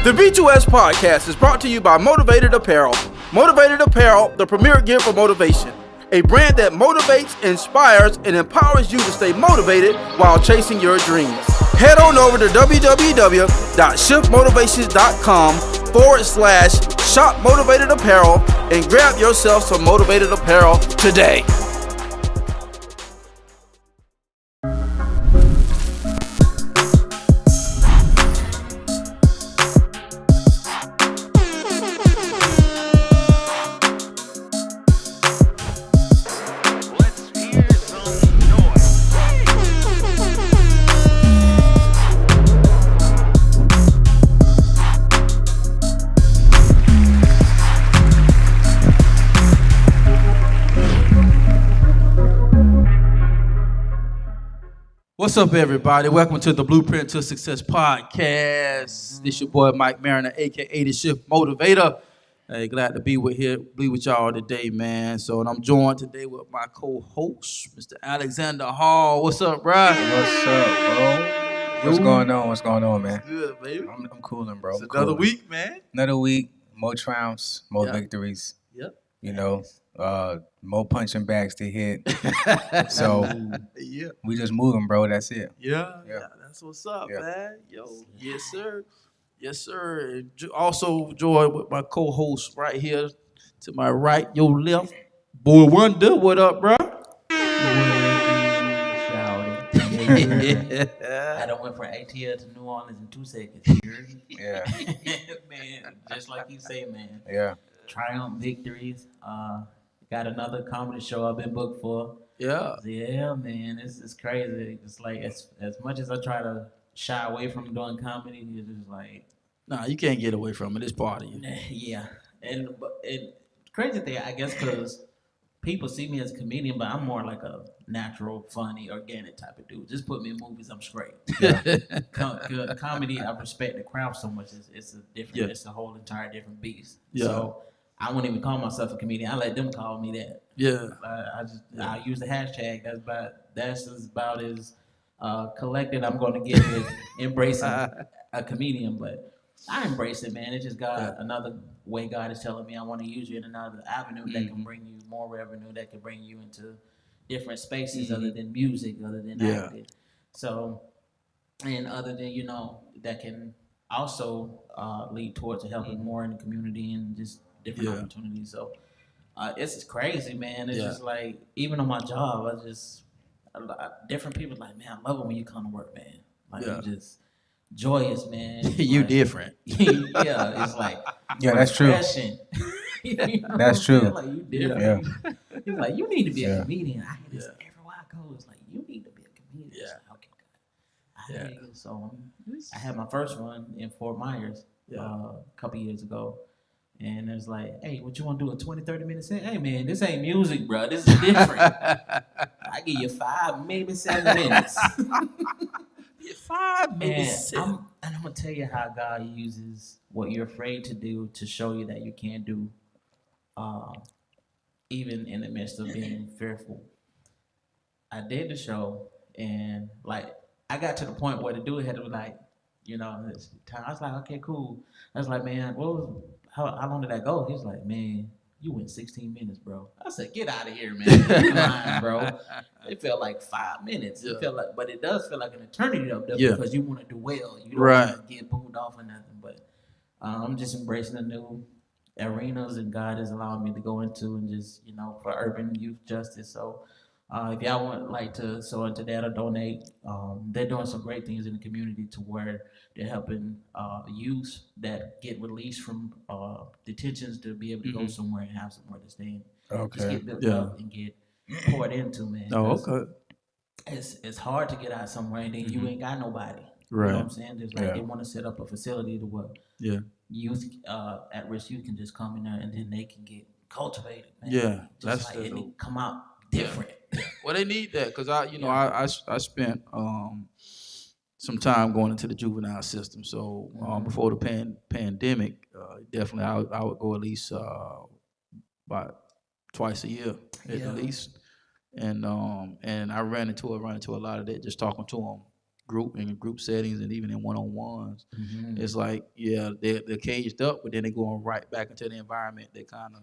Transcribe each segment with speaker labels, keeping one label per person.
Speaker 1: The B2S Podcast is brought to you by Motivated Apparel. Motivated Apparel, the premier gear for motivation. A brand that motivates, inspires, and empowers you to stay motivated while chasing your dreams. Head on over to www.shiftmotivations.com/shop Motivated Apparel and grab yourself some Motivated Apparel today. What's up, everybody? Welcome to the Blueprint to Success Podcast. This your boy Mike Mariner, aka the Shift Motivator. Hey, glad to be with y'all today, man. So, and I'm joined today with my co-host, Mr. Alxndr Hall. What's up, bro?
Speaker 2: What's up, bro? What's going on? What's going on, man?
Speaker 1: What's good, baby?
Speaker 2: I'm cooling, bro.
Speaker 1: It's another week, man.
Speaker 2: Another week, more triumphs, more victories.
Speaker 1: Yep.
Speaker 2: You know, more punching bags to hit. So we just moving, bro. That's it.
Speaker 1: Yeah, that's what's up, man. Yo, yes, sir. Yes, sir. Also joined with my co-host right here to my right, your left, Boy Wonda. What up, bro?
Speaker 3: I done went from ATL to New Orleans in 2 seconds.
Speaker 2: Yeah.
Speaker 3: Man, just like you say, man.
Speaker 2: Yeah.
Speaker 3: Triumph victories. Got another comedy show I've been booked for.
Speaker 1: Yeah.
Speaker 3: Yeah, man. It's crazy. It's like as much as I try to shy away from doing comedy, it's just like,
Speaker 1: nah, you can't get away from it. It's part of you.
Speaker 3: Yeah. And crazy thing, I guess, because people see me as a comedian, but I'm more like a natural, funny, organic type of dude. Just put me in movies, I'm straight. Yeah. Comedy, I respect the craft so much. It's a different. It's a whole entire different beast. Yeah. So I wouldn't even call myself a comedian. I let them call me that.
Speaker 1: Yeah.
Speaker 3: I use the hashtag. That's about as collected I'm going to get with embracing a comedian. But I embrace it, man. It's just another way God is telling me I want to use you in another avenue that can bring you more revenue, that can bring you into different spaces other than music, other than acting. So, and other than, that can also lead towards helping more in the community and just different opportunities. So it's crazy, man. It's just like, even on my job, different people like, man, I love it when you come to work, man. Like, you're just joyous, man.
Speaker 1: You different.
Speaker 3: It's like,
Speaker 2: that's true. That's true.
Speaker 3: Like, you different. Yeah. He's like, you need to be a comedian. I hear this everywhere I go. It's like, you need to be a comedian. Yeah. Like, okay, God. So I had my first one in Fort Myers a couple years ago. And it's like, hey, what you want to do, a 20, 30 minute set? Hey, man, this ain't music, bro. This is different. I give you 5, maybe 7 minutes.
Speaker 1: 5 minutes.
Speaker 3: And I'm going to tell you how God uses what you're afraid to do to show you that you can do, even in the midst of being fearful. I did the show, and, like, I got to the point where the dude had to be like, this time. I was like, okay, cool. I was like, man, how long did that go? He was like, man, you went 16 minutes, bro. I said, get out of here, man. You're lying, bro. It felt like 5 minutes. It felt like, but it does feel like an eternity up there because you want to do well. You don't want to get booed off or nothing. But I'm just embracing the new arenas and God is allowing me to go into and just, for urban youth justice. So if y'all want to sow into that or donate, they're doing some great things in the community to where they're helping youth that get released from detentions to be able to go somewhere and have somewhere to stay and just get built up and get poured into, man. Oh, okay. It's hard to get out somewhere and then you ain't got nobody. Right. You know what I'm saying? There's they want to set up a facility to where youth, at-risk youth can just come in there and then they can get cultivated, man. Yeah, just and they come out different.
Speaker 1: Well, they need that because I spent some time going into the juvenile system. So before the pandemic, definitely I would go at least about twice a year at least. And I ran into a lot of that just talking to them group settings and even in one-on-ones. It's like, yeah, they're caged up, but then they're going right back into the environment. They kind of,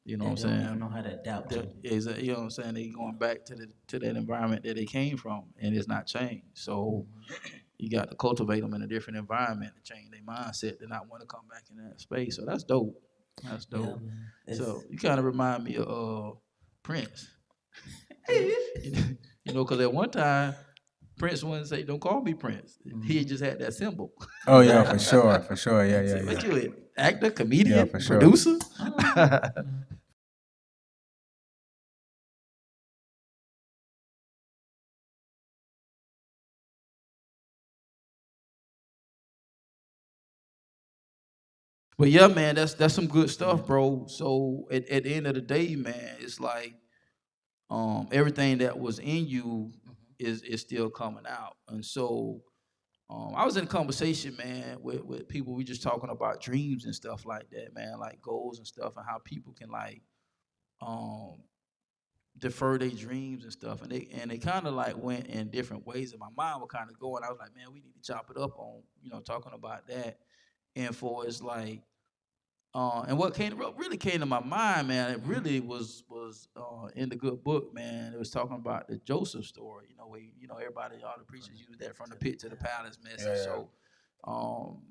Speaker 1: you know what I'm saying?
Speaker 3: They don't even know how to adapt to.
Speaker 1: You know what I'm saying? They going back to that environment that they came from, and it's not changed. So you got to cultivate them in a different environment to change their mindset to not want to come back in that space. So that's dope. That's dope. So you kind of remind me of Prince. You know, because at one time Prince wouldn't say, "Don't call me Prince." He just had that symbol.
Speaker 2: Oh yeah, for sure. Yeah,
Speaker 1: So
Speaker 2: yeah,
Speaker 1: what
Speaker 2: yeah.
Speaker 1: you actor, comedian,
Speaker 2: Yeah, for sure.
Speaker 1: producer? But yeah, man, that's some good stuff, bro. So at the end of the day, man, it's like everything that was in you is still coming out. And so I was in a conversation, man, with people. We just talking about dreams and stuff like that, man, like goals and stuff, and how people can like um defer their dreams and stuff. And they kind of like went in different ways. And my mind was kind of going. I was like, man, we need to chop it up on, talking about that. And for it's like and what really came to my mind, man, it really was in the good book, man. It was talking about the Joseph story. You know, where everybody, all the preachers use that from the pit to the palace message.
Speaker 2: Yeah.
Speaker 1: So, um,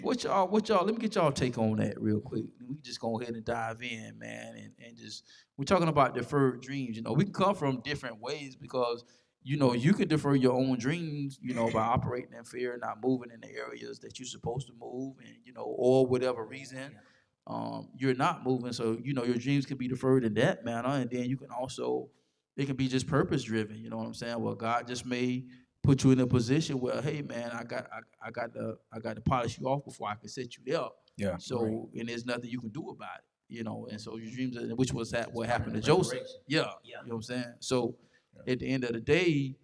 Speaker 1: what y'all? Let me get y'all take on that real quick. We just go ahead and dive in, man, and just we're talking about deferred dreams. You know, we can come from different ways because you can defer your own dreams, by operating in fear, not moving in the areas that you're supposed to move, and or whatever reason, you're not moving. So your dreams can be deferred in that manner, and then you can also it can be just purpose driven. You know what I'm saying? Well, God just may put you in a position where, hey, man, I got to polish you off before I can set you there.
Speaker 2: Yeah.
Speaker 1: So and there's nothing you can do about it. And so your dreams, which was that what happened to Joseph. Yeah, you know what I'm saying. So at the end of the day,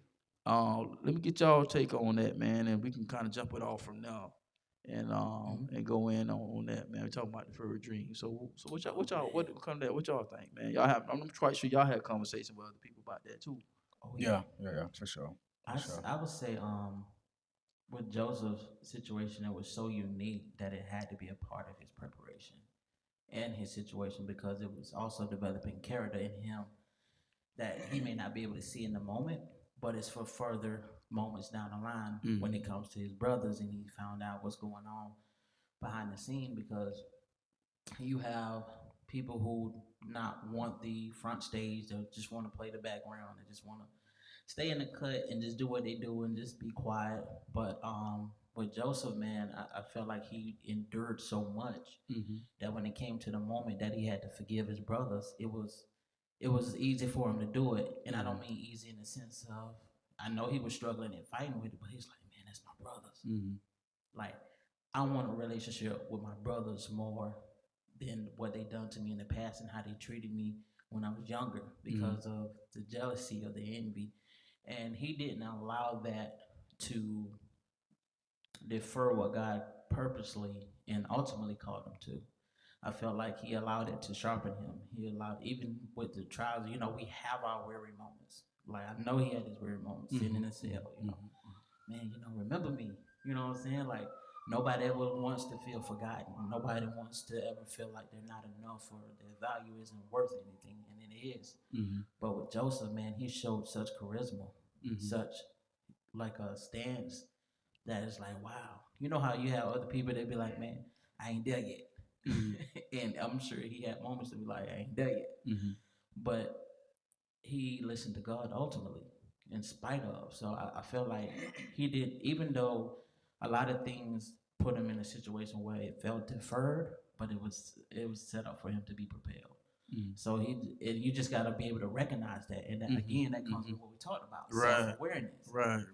Speaker 1: let me get y'all take on that, man, and we can kind of jump it off from now, and go in on that, man. We're talking about the deferred dream. So what y'all think, man? I'm quite sure y'all had conversation with other people about that too.
Speaker 2: Yeah, for sure.
Speaker 3: I would say with Joseph's situation, it was so unique that it had to be a part of his preparation and his situation because it was also developing character in him that he may not be able to see in the moment, but it's for further moments down the line when it comes to his brothers and he found out what's going on behind the scene because you have people who not want the front stage, they just want to play the background, they just want to stay in the cut and just do what they do and just be quiet. But with Joseph, man, I felt like he endured so much that when it came to the moment that he had to forgive his brothers, it was easy for him to do it. And I don't mean easy in the sense of I know he was struggling and fighting with it, but he's like, man, that's my brothers. Like I want a relationship with my brothers more than what they done to me in the past and how they treated me when I was younger because of the jealousy or the envy. And he didn't allow that to defer what God purposely and ultimately called him to. I felt like he allowed it to sharpen him. He allowed, even with the trials, we have our weary moments. Like, I know he had his weary moments sitting in the cell, man, remember me. You know what I'm saying? Like, nobody ever wants to feel forgotten. Nobody wants to ever feel like they're not enough or their value isn't worth anything, and it is. But with Joseph, man, he showed such charisma, such like a stance that is like, wow. You know how you have other people that be like, man, I ain't there yet. And I'm sure he had moments to be like, I ain't there yet. But he listened to God ultimately, in spite of. So I felt like he did, even though a lot of things put him in a situation where it felt deferred, but it was set up for him to be propelled. So you just got to be able to recognize that, and that, again, that comes with what we talked about, self-awareness.
Speaker 1: Right.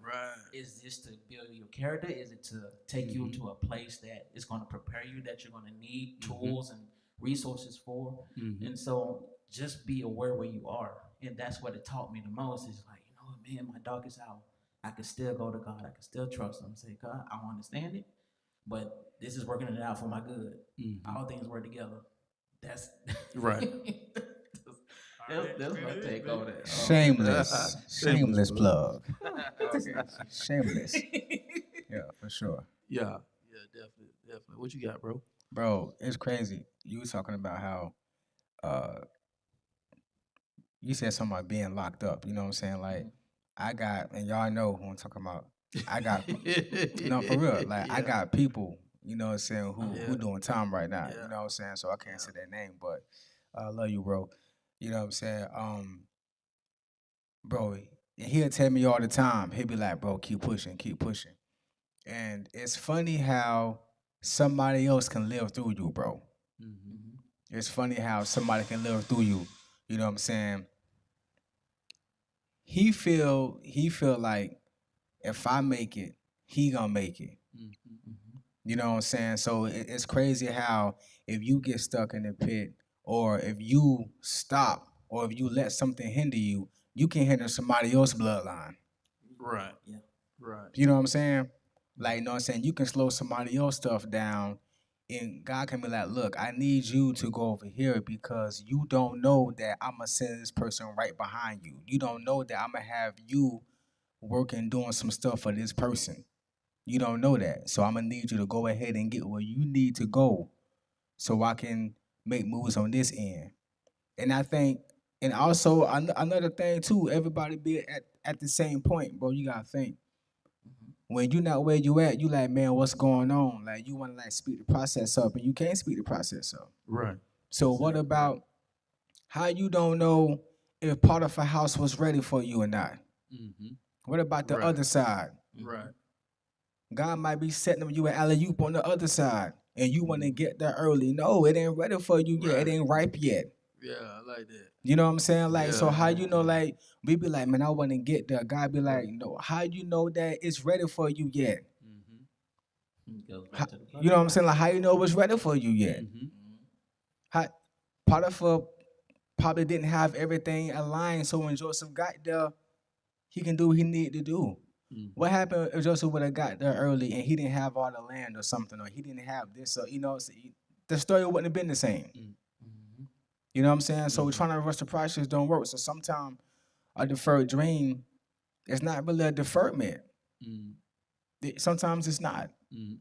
Speaker 3: Is this to build your character? Is it to take you to a place that is going to prepare you, that you're going to need tools and resources for? And so just be aware where you are. And that's what it taught me the most is like, man, my darkest hour, I can still go to God. I can still trust him and say, God, I don't understand it, but this is working it out for my good. All things work together. That's
Speaker 1: Right.
Speaker 3: That's my take on it.
Speaker 2: Shameless
Speaker 1: Shameless
Speaker 2: plug.
Speaker 3: Okay.
Speaker 2: Shameless. Yeah, for sure.
Speaker 1: Yeah, yeah, definitely, definitely. What you got, bro?
Speaker 2: Bro, it's crazy. You was talking about how uh you said something about being locked up. You know what I'm saying? Like I got, and y'all know who I'm talking about. I got no for real. Like I
Speaker 1: Yeah,
Speaker 2: got people, you know what I'm saying, who
Speaker 1: yeah,
Speaker 2: doing time right now.
Speaker 1: yeah,
Speaker 2: You know what I'm saying? So I can't
Speaker 1: yeah.
Speaker 2: say their name, but I love you, bro. You know what I'm saying? Bro, and he'll tell me all the time. He'll be like, bro, keep pushing, keep pushing. And it's funny how somebody else can live through you, bro.
Speaker 1: Mm-hmm.
Speaker 2: It's funny how somebody can live through you. You know what I'm saying? He feel like if I make it, he gonna make it.
Speaker 1: Mm-hmm.
Speaker 2: You know what I'm saying? So it's crazy how if you get stuck in the pit, or if you stop, or if you let something hinder you, you can hinder somebody else's bloodline.
Speaker 1: Right,
Speaker 3: Yeah.
Speaker 1: right.
Speaker 2: You know what I'm saying? Like, you know what I'm saying? You can slow somebody else stuff down, and God can be like, look, I need you to go over here because you don't know that I'm going to send this person right behind you. You don't know that I'm going to have you working, doing some stuff for this person. You don't know that. So I'm going to need you to go ahead and get where you need to go so I can make moves on this end. And I think, and also another thing too, everybody be at the same point, bro. You got to think when you not where you at, you like, man, what's going on? Like you want to like speed the process up, and you can't speed the process up.
Speaker 1: Right.
Speaker 2: So what about how you don't know if part of a house was ready for you or not?
Speaker 1: Mm-hmm.
Speaker 2: What about the
Speaker 1: Right.
Speaker 2: other side?
Speaker 1: Right.
Speaker 2: God might be setting you an alley oop on the other side, and you want to get there early. No, it ain't ready for you yet. It
Speaker 1: Right.
Speaker 2: ain't ripe yet.
Speaker 1: Yeah, I like that.
Speaker 2: You know what I'm saying? Like, so
Speaker 1: Yeah.
Speaker 2: how you know? Like, we be like, man, I want to get there. God be like, no. How you know that it's ready for you yet?
Speaker 1: Mm-hmm.
Speaker 3: It goes
Speaker 2: How,
Speaker 3: back to the
Speaker 2: you know what I'm saying? Like, how you know it's ready for you yet?
Speaker 1: Mm-hmm.
Speaker 2: How, Potiphar probably didn't have everything aligned, so when Joseph got there, he can do what he needed to do.
Speaker 1: Mm-hmm.
Speaker 2: What happened if Joseph would have got there early and he didn't have all the land or something, or he didn't have this, or the story wouldn't have been the same.
Speaker 3: Mhm.
Speaker 2: You know what I'm saying? So
Speaker 1: Mhm.
Speaker 2: trying to rush the process don't work. So sometimes a deferred dream is not really a deferment.
Speaker 1: Mm-hmm.
Speaker 2: Sometimes it's not.
Speaker 1: Mm-hmm.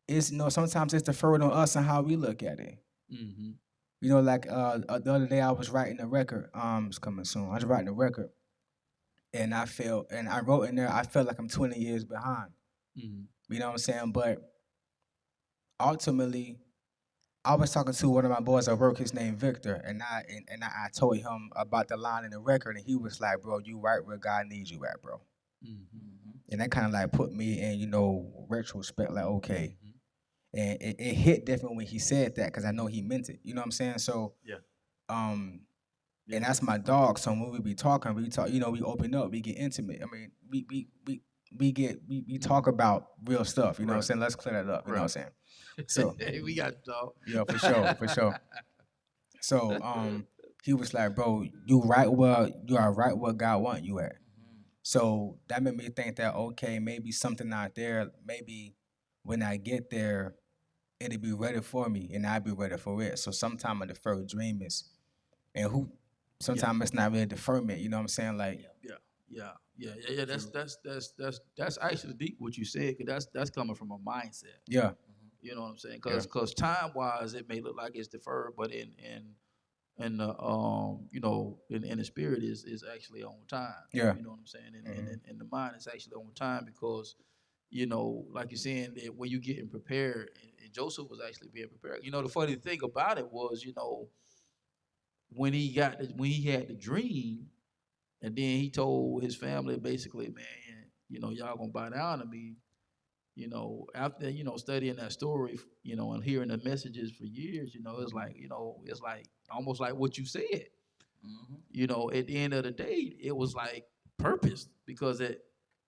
Speaker 2: It's sometimes it's deferred on us and how we look at it.
Speaker 1: Mm-hmm.
Speaker 2: You know, like the other day I was writing a record. It's coming soon. I was writing a record, and I wrote in there. I felt like I'm 20 years behind.
Speaker 1: Mm-hmm.
Speaker 2: You know what I'm saying? But ultimately, I was talking to one of my boys at work. His name Victor, and I told him about the line in the record, and he was like, "Bro, you right where God needs you at, bro."
Speaker 1: Mm-hmm.
Speaker 2: And that kind of like put me in, retrospect, like okay.
Speaker 1: Mm-hmm.
Speaker 2: And it hit different when he said that because I know he meant it. You know what I'm saying? So,
Speaker 1: Yeah.
Speaker 2: um,
Speaker 1: Yeah.
Speaker 2: and that's my dog. So when we be talking, we talk. We open up, we get intimate. I mean, we talk about real stuff. You know what I'm
Speaker 1: Right.
Speaker 2: saying? Let's clear that up. You know what I'm
Speaker 1: Right.
Speaker 2: saying? So
Speaker 1: Hey, we got to talk.
Speaker 2: yeah, for sure, for sure. So he was like, bro, you are right where God want you at. So that made me think that okay, maybe something out there, maybe when I get there, it'll be ready for me and I'll be ready for it. So sometimes a deferred dream is, and who,
Speaker 1: Yeah.
Speaker 2: sometimes it's not really deferment. You know what I'm saying? Like,
Speaker 1: Yeah. Yeah. Yeah. Yeah. Yeah. That's actually deep what you said, because that's coming from a mindset.
Speaker 2: yeah,
Speaker 1: You know what I'm saying?
Speaker 2: yeah,
Speaker 1: Because time wise, it may look like it's deferred, but in the in the spirit is actually on time.
Speaker 2: yeah,
Speaker 1: You know what I'm saying? And
Speaker 2: hmm,
Speaker 1: in the mind, it's actually on time because like you're saying, that when you getting prepared, and Joseph was actually being prepared. The funny thing about it was, when he had the dream, and then he told his family basically, man, y'all gonna bow down to me. After studying that story, and hearing the messages for years, it's like almost like what you said. At the end of the day, it was like purpose, because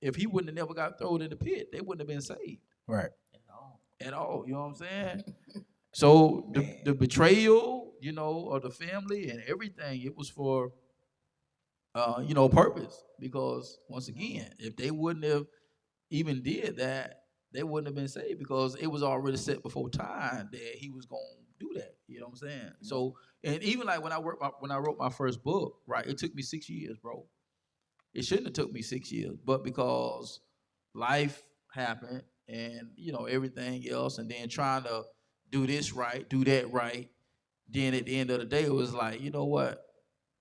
Speaker 1: if he wouldn't have never got thrown in the pit, they wouldn't have been saved
Speaker 2: right,
Speaker 1: at all. You know what I'm saying? So the betrayal, of the family and everything, it was for purpose. Because once again, if they wouldn't have even did that, they wouldn't have been saved, because it was already set before time that he was gonna do that. You know what I'm saying? So And even like when I wrote my first book, right? It took me 6 years, bro. It shouldn't have took me 6 years, but because life happened and everything else, and then trying to do this right, do that right. Then at the end of the day, it was like, you know what?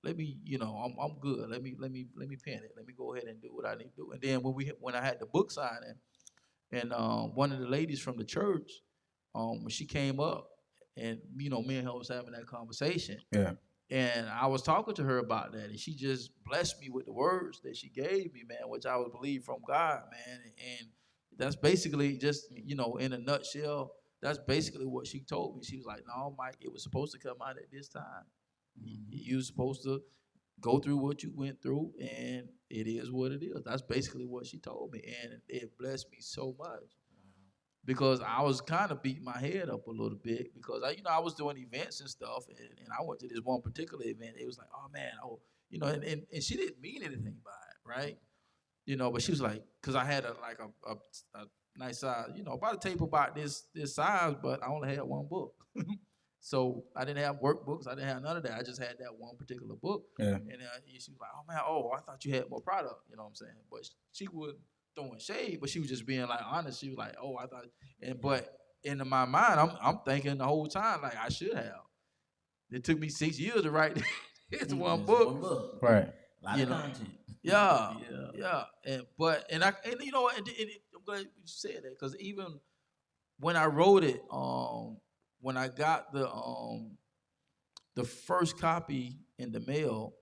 Speaker 1: Let me, I'm good. Let me pen it. Let me go ahead and do what I need to do. And then when I had the book signing, and one of the ladies from the church, when she came up, and me and her was having that conversation,
Speaker 2: Yeah.
Speaker 1: and I was talking to her about that, and she just blessed me with the words that she gave me, man, which I would believe from God, man. And that's basically just, in a nutshell, that's basically what she told me. She was like, "No, Mike, it was supposed to come out at this time. You were supposed to go through what you went through, and it is what it is." That's basically what she told me, and it blessed me so much because I was kind of beating my head up a little bit because I was doing events and stuff, and I went to this one particular event. It was like, oh man, and she didn't mean anything by it, right? But she was like, because I had a nice size, about a table about this size, but I only had one book. So I didn't have workbooks. I didn't have none of that. I just had that one particular book.
Speaker 2: Yeah.
Speaker 1: And she was like, "Oh man, I thought you had more product." You know what I'm saying? But she wasn't throwing shade, but she was just being like honest. She was like, "Oh, I thought," but in my mind, I'm thinking the whole time like I should have. It took me 6 years to write this one book.
Speaker 3: One book.
Speaker 2: Right.
Speaker 3: A lot of content.
Speaker 1: Yeah, yeah. And you know what? I'm glad you said that because even when I wrote it, when I got the first copy in the mail,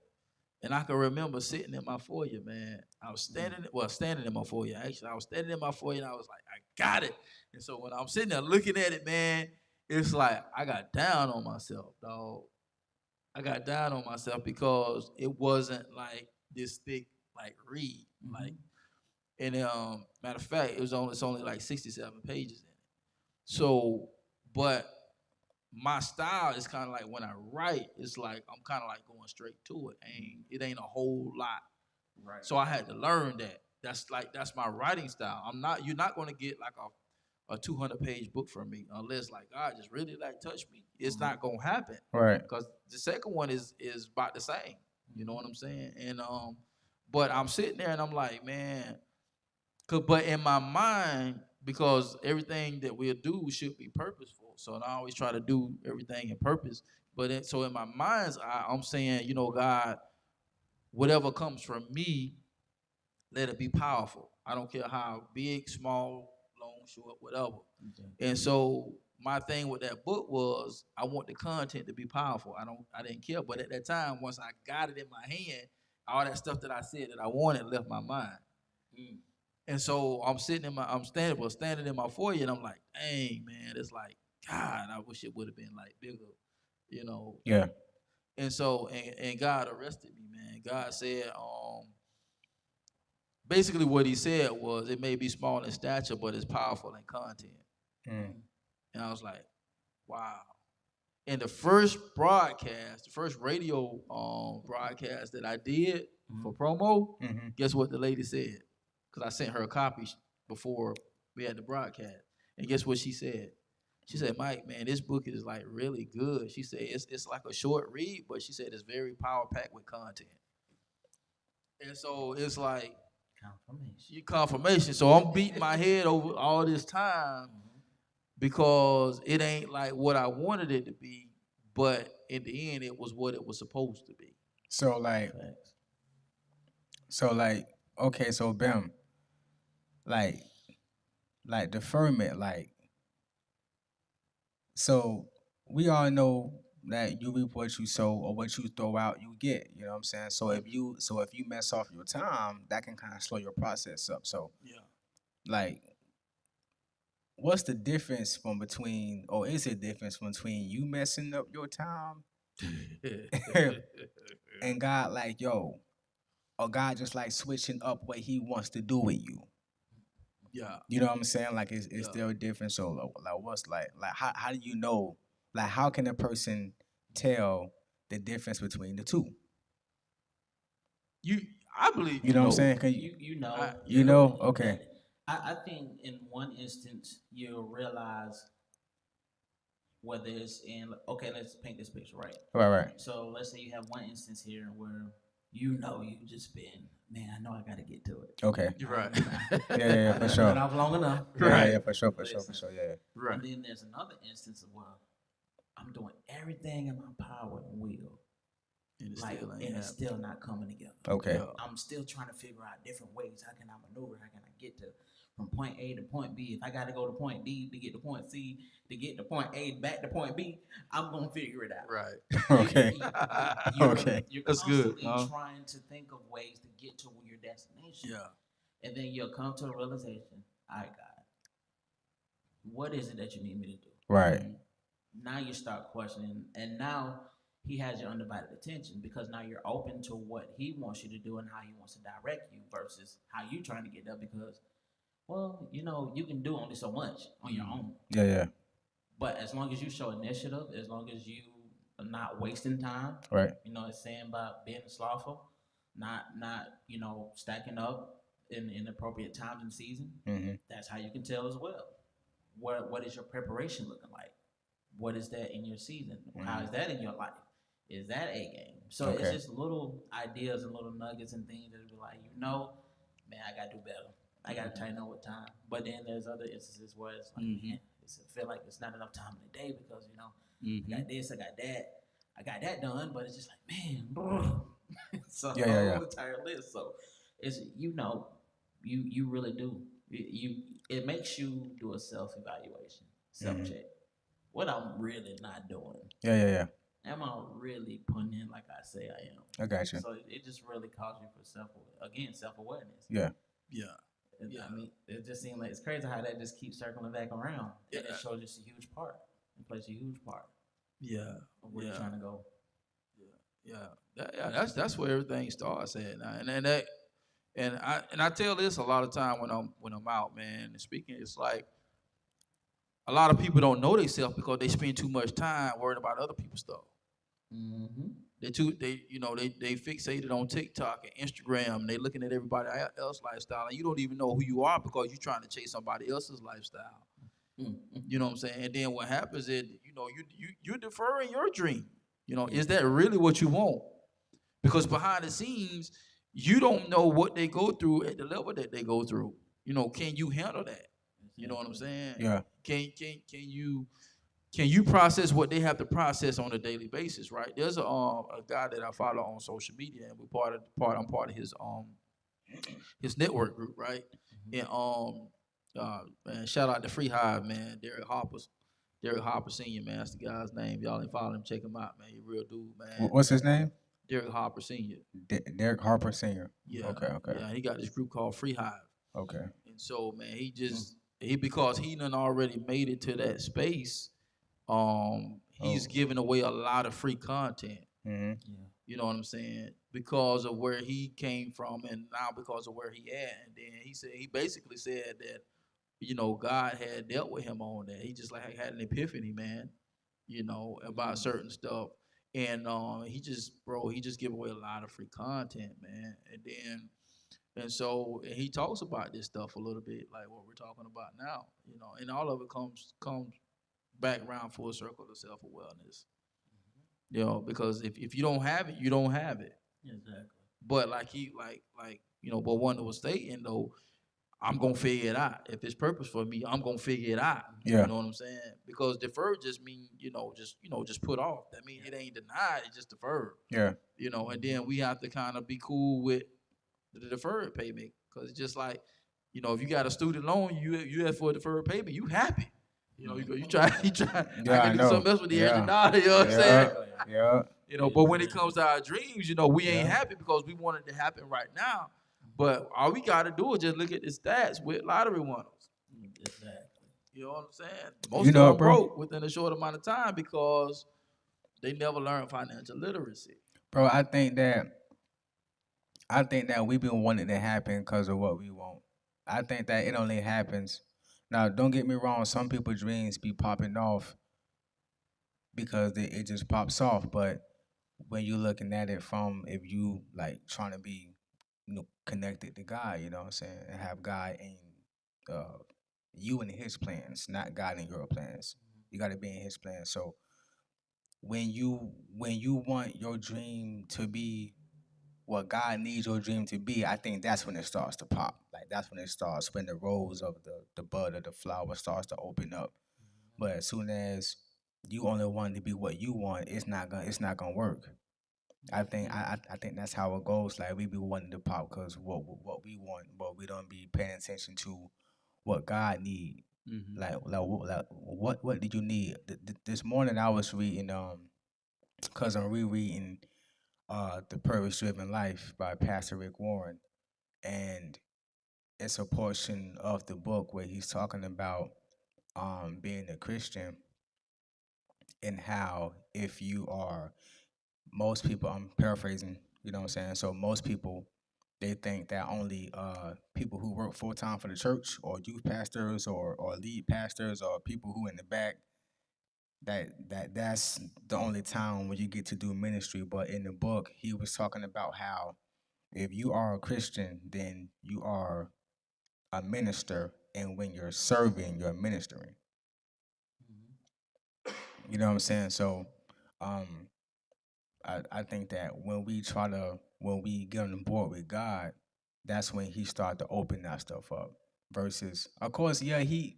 Speaker 1: and I can remember sitting in my foyer, man. I was standing in my foyer. Actually, I was standing in my foyer, and I was like, I got it. And so when I'm sitting there looking at it, man, it's like I got down on myself, dog. I got down on myself because it wasn't like this thick, like read, like. And matter of fact, it's only like 67 pages in it. So, but my style is kind of like when I write, it's like I'm kind of like going straight to it. It ain't a whole lot.
Speaker 3: Right.
Speaker 1: So I had to learn that. That's my writing style. You're not gonna get like a 200-page book from me unless like God just really like touch me. It's not gonna happen.
Speaker 2: Right.
Speaker 1: Because the second one is about the same. You know what I'm saying? And but I'm sitting there and I'm like, man, but in my mind, because everything that we'll do should be purposeful. So I always try to do everything in purpose. So in my mind's eye, I'm saying, God, whatever comes from me, let it be powerful. I don't care how big, small, long, short, whatever. Okay. And so my thing with that book was I want the content to be powerful. I didn't care. But at that time, once I got it in my hand, all that stuff that I said that I wanted left my mind. And so I'm standing in my foyer, and I'm like, dang, man, it's like, God, I wish it would have been like bigger.
Speaker 2: Yeah.
Speaker 1: And so, and God arrested me, man. God said, basically what he said was, it may be small in stature, but it's powerful in content. And I was like, wow. And the first radio broadcast that I did for promo, guess what the lady said? Because I sent her a copy before we had the broadcast. And guess what she said? She said, Mike, man, this book is like really good. She said, it's like a short read, but she said it's very power-packed with content. And so it's like, confirmation. So I'm beating my head over all this time because it ain't like what I wanted it to be, but in the end, it was what it was supposed to be.
Speaker 2: So like, okay, so Bim, like deferment, like, so we all know that you reap what you sow, or what you throw out, you get. You know what I'm saying? So if you mess off your time, that can kind of slow your process up. So
Speaker 1: yeah,
Speaker 2: like, what's the difference between, or is it difference between you messing up your time and God, like, yo, or God just like switching up what He wants to do with you?
Speaker 1: Yeah.
Speaker 2: You know what I'm saying? Like, is there a difference? So like, what's like how do you know? Like, how can a person tell the difference between the two?
Speaker 1: I believe
Speaker 2: you know what I'm saying? You know, okay.
Speaker 3: I think in one instance you'll realize Whether it's in, okay, let's paint this picture, right?
Speaker 2: Right, right.
Speaker 3: So let's say you have one instance here where you know you just been, man, I know I got to get to it.
Speaker 2: Okay.
Speaker 1: You're right.
Speaker 2: Yeah, yeah, yeah,
Speaker 3: I
Speaker 2: for
Speaker 3: done
Speaker 2: sure.
Speaker 3: put it off long enough.
Speaker 2: Yeah, yeah,
Speaker 1: Right.
Speaker 2: yeah, for sure, for sure, for
Speaker 3: Listen.
Speaker 2: sure. Yeah,
Speaker 1: Right.
Speaker 3: And then there's another instance of, well, I'm doing everything in my power and will,
Speaker 1: And it's
Speaker 3: like,
Speaker 1: still ain't
Speaker 3: and it's
Speaker 1: happening.
Speaker 3: still not coming together.
Speaker 2: yeah. Okay.
Speaker 1: Yeah.
Speaker 3: I'm still trying to figure out different ways. How can I maneuver? How can I get to from point A to point B? If I got to go to point D to get to point C to get to point A back to point B, I'm gonna figure it out.
Speaker 1: Right.
Speaker 2: Okay.
Speaker 3: You're,
Speaker 2: Okay.
Speaker 3: You're
Speaker 1: That's good,
Speaker 3: constantly
Speaker 1: huh?
Speaker 3: trying to think of ways to get to your destination.
Speaker 1: Yeah.
Speaker 3: And then you'll come to a realization, all right, God, what is it that you need me to do?
Speaker 2: Right.
Speaker 3: Now you start questioning, and now he has your undivided attention because now you're open to what he wants you to do and how he wants to direct you versus how you trying to get there because, well, you know, you can do only so much on your own.
Speaker 2: Yeah, yeah.
Speaker 3: But as long as you show initiative, as long as you are not wasting time,
Speaker 2: Right.
Speaker 3: you know, it's saying about being slothful, not you know, stacking up in inappropriate times and season.
Speaker 2: Mm-hmm.
Speaker 3: That's how you can tell as well. What is your preparation looking like? What is that in your season? How is that in your life? Is that a game? So it's
Speaker 2: Okay.
Speaker 3: just little ideas and little nuggets and things that be like, you know, man, I gotta do better. I gotta tighten up with time. But then there's other instances where it's like, man, it's feel like it's not enough time in the day because you know, I got this, I got that done, but it's just like, man, it's a
Speaker 2: Yeah, yeah, yeah.
Speaker 3: whole entire list. So it's you know, you really do. It makes you do a self evaluation, self check. What I'm really not doing.
Speaker 2: Yeah, yeah, yeah.
Speaker 3: Am I really putting in like I say I am?
Speaker 2: I got you.
Speaker 3: So it just really calls you for self awareness.
Speaker 2: Yeah.
Speaker 1: Yeah.
Speaker 3: I mean, it just seems like it's crazy how that just keeps circling back around, and
Speaker 1: Yeah.
Speaker 3: it shows just a huge part. It plays a huge part
Speaker 1: Yeah.
Speaker 3: of where you're
Speaker 1: Yeah.
Speaker 3: trying to go.
Speaker 1: Yeah. That's where everything starts at. Now. And I tell this a lot of time when I'm out, man, and speaking. It's like a lot of people don't know themselves because they spend too much time worrying about other people's stuff.
Speaker 3: Mm-hmm.
Speaker 1: They fixated on TikTok and Instagram. And they looking at everybody else's lifestyle, and you don't even know who you are because you're trying to chase somebody else's lifestyle.
Speaker 3: Mm-hmm.
Speaker 1: You know what I'm saying? And then what happens is, you're deferring your dream. Is that really what you want? Because behind the scenes, you don't know what they go through at the level that they go through. Can you handle that? You know what I'm saying?
Speaker 2: Yeah.
Speaker 1: Can you process what they have to process on a daily basis, right? There's a guy that I follow on social media, and I'm part of his network group, right? And man, shout out to Free Hive, man, Derek Harper Senior, man, that's the guy's name. Y'all ain't follow him, check him out, man. He a real dude, man.
Speaker 2: What's his name?
Speaker 1: Derek Harper Senior.
Speaker 2: Derek Harper Senior.
Speaker 1: Yeah.
Speaker 2: Okay. Okay.
Speaker 1: Yeah, he got this group called Free Hive.
Speaker 2: Okay.
Speaker 1: And so, man, because he done already made it to that space, he's giving away a lot of free content.
Speaker 2: Mm-hmm.
Speaker 3: Yeah.
Speaker 1: You know what I'm saying? Because of where he came from, and now because of where he at. And then he basically said that, God had dealt with him on that. He just like had an epiphany, man, about certain stuff. And he just give away a lot of free content, man. And he talks about this stuff a little bit, like what we're talking about now, and all of it comes back around full circle to self awareness. Because if you don't have it, you don't have it.
Speaker 3: Exactly.
Speaker 1: But Boy Wonda was stating though, I'm gonna figure it out. If it's purpose for me, I'm gonna figure it out.
Speaker 2: Yeah.
Speaker 1: You know what I'm saying? Because deferred just mean, just put off. That means it ain't denied, it's just deferred.
Speaker 2: Yeah.
Speaker 1: And then we have to kind of be cool with the deferred payment. Cause it's just like, if you got a student loan, you ask for a deferred payment, you happy. You try
Speaker 2: Yeah,
Speaker 1: I can
Speaker 2: I
Speaker 1: do
Speaker 2: know.
Speaker 1: something else with the
Speaker 2: Yeah.
Speaker 1: extra dollar, you know what I'm
Speaker 2: Yeah.
Speaker 1: saying?
Speaker 2: Yeah.
Speaker 1: But when it comes to our dreams, we ain't
Speaker 2: Yeah.
Speaker 1: happy because we want it to happen right now. But all we gotta do is just look at the stats with lottery winners.
Speaker 3: Exactly.
Speaker 1: You know what I'm saying? Most
Speaker 2: You
Speaker 1: of
Speaker 2: know
Speaker 1: them
Speaker 2: it, bro.
Speaker 1: broke within a short amount of time because they never learned financial literacy.
Speaker 2: Bro, I think that we've been wanting it to happen because of what we want. I think that it only happens. Now, don't get me wrong. Some people's dreams be popping off because it just pops off. But when you're looking at it from, if you like trying to be connected to God, you know what I'm saying, and have God in you and His plans, not God in your plans. You got to be in His plan. So when you want your dream to be what God needs your dream to be, I think that's when it starts to pop. Like that's when it starts, when the rose of the bud of the flower starts to open up. But as soon as you only want to be what you want, it's not gonna work. I think that's how it goes. Like we be wanting to pop because what we want, but we don't be paying attention to what God need. What did you need? This morning I was reading cause I'm rereading The Purpose Driven Life by Pastor Rick Warren, and it's a portion of the book where he's talking about being a Christian and how if you are most people, I'm paraphrasing, you know what I'm saying? So most people, they think that only people who work full time for the church or youth pastors or lead pastors or people who in the back, that's the only time when you get to do ministry. But in the book, he was talking about how if you are a Christian, then you are a minister, and when you're serving, you're ministering. You know what I'm saying? So um, I think that when we get on board with God, that's when He start to open that stuff up. Versus, of course, yeah, He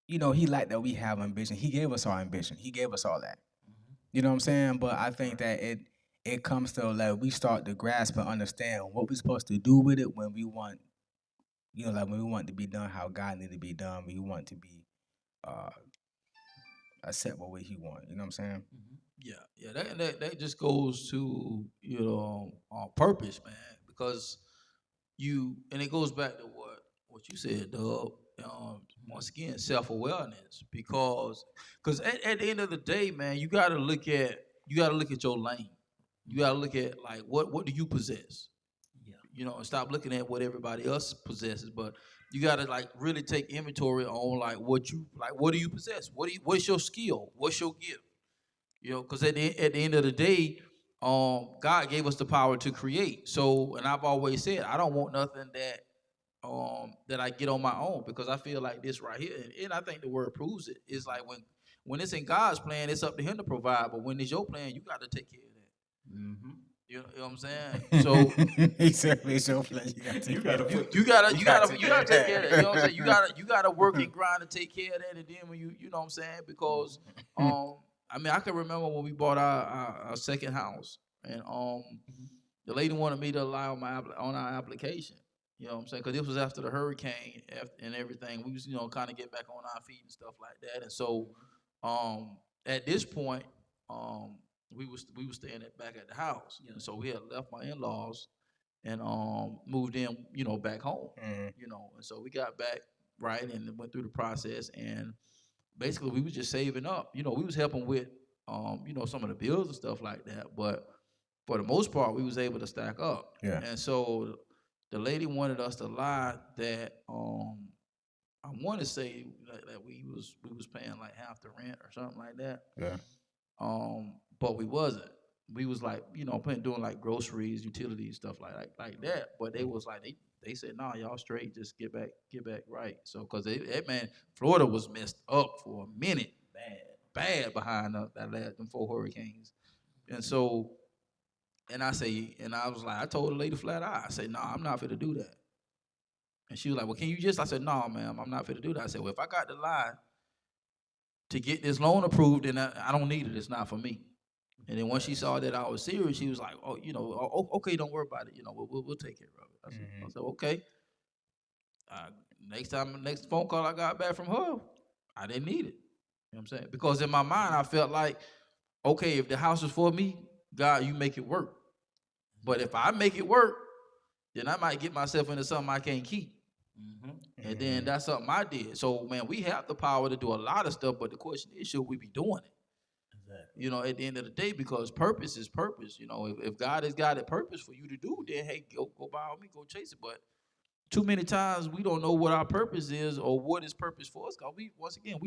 Speaker 2: liked that we have ambition. He gave us our ambition. He gave us all that. You know what I'm saying? But I think that it comes to like we start to grasp and understand what we're supposed to do with it when we want, like when we want to be done how God need to be done. When you want to be uh accept what way He want. You know what I'm saying?
Speaker 1: Yeah. That just goes to purpose, man. Because and it goes back to what you said, Doug. Once again, self awareness. Because at the end of the day, man, you gotta look at your lane. You gotta look at like what do you possess.
Speaker 3: Yeah.
Speaker 1: And stop looking at what everybody else possesses, but you gotta like really take inventory on like what do you possess? What's your skill? What's your gift? Because at the end of the day, God gave us the power to create. So, and I've always said, I don't want nothing that I get on my own, because I feel like this right here, and I think the word proves it. It's like when it's in God's plan, it's up to Him to provide. But when it's your plan, you got to take care of that.
Speaker 3: Mm-hmm.
Speaker 1: You know what I'm saying? So
Speaker 2: Exactly, it's your plan. You gotta take
Speaker 3: You
Speaker 2: care
Speaker 3: gotta
Speaker 2: of
Speaker 3: put
Speaker 2: it.
Speaker 1: you gotta
Speaker 2: take
Speaker 1: you
Speaker 2: care
Speaker 1: gotta
Speaker 2: of
Speaker 1: take care of that. You know what I'm saying?
Speaker 2: that.
Speaker 1: You gotta work and grind to take care of that, and then when you know what I'm saying? Because I mean, I can remember when we bought our second house, and the lady wanted me to allow on our application. You know what I'm saying? Because this was after the hurricane and everything. We was kind of get back on our feet and stuff like that. And so at this point, um, we was staying back at the house. And so we had left my in-laws and moved in, back home. And so we got back right and went through the process, and basically we was just saving up. We was helping with some of the bills and stuff like that, but for the most part we was able to stack up.
Speaker 2: Yeah.
Speaker 1: And so the lady wanted us to lie that I want to say that we was paying like half the rent or something like that.
Speaker 2: Yeah.
Speaker 1: But we wasn't. We was like, doing like groceries, utilities, stuff like that. But they was like, they said, nah, y'all straight, just get back right. So, cause Florida was messed up for a minute, bad behind them 4 hurricanes. And so, and I was like, I told the lady flat out, I said, nah, I'm not fit to do that. And she was like, well, can you I said, no, ma'am, I'm not fit to do that. I said, well, if I got to lie to get this loan approved, then I don't need it. It's not for me. And then once she saw that I was serious, she was like, "Oh, okay, don't worry about it. We'll take care of it." I said, "Okay." Next phone call I got back from her, I didn't need it. You know what I'm saying? Because in my mind, I felt like, okay, if the house is for me, God, you make it work. But if I make it work, then I might get myself into something I can't keep. And then that's something I did. So, man, we have the power to do a lot of stuff, but the question is, should we be doing it? At the end of the day, because purpose is purpose. If God has got a purpose for you to do, then hey, go by all means, go chase it. But too many times we don't know what our purpose is or what is purpose for us. Cause we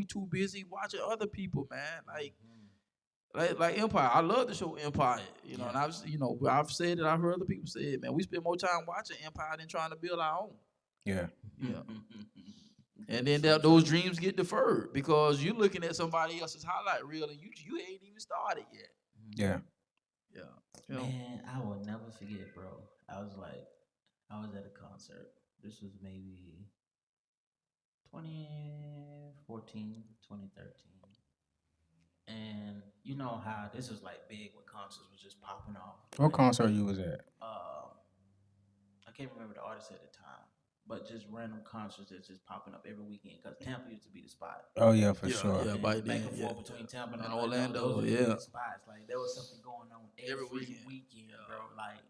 Speaker 1: too busy watching other people, man. Like Empire. I love the show Empire. And I've said it. I've heard other people say it. Man, we spend more time watching Empire than trying to build our own.
Speaker 2: Yeah.
Speaker 1: Yeah. And then those dreams get deferred because you're looking at somebody else's highlight reel and you ain't even started yet.
Speaker 2: Yeah.
Speaker 1: Yeah.
Speaker 3: Man, I will never forget, bro. I was at a concert. This was maybe 2014, 2013. And you know how this was like big when concerts was just popping off.
Speaker 2: What concert you was at?
Speaker 3: I can't remember the artist at the time, but just random concerts that's just popping up every weekend because Tampa used to be the spot.
Speaker 2: Oh yeah, for sure.
Speaker 1: Yeah,
Speaker 3: Back and forth between Tampa and
Speaker 1: Orlando.
Speaker 3: Those were the
Speaker 1: Yeah.
Speaker 3: big spots. Like there was something going on every weekend, bro. Like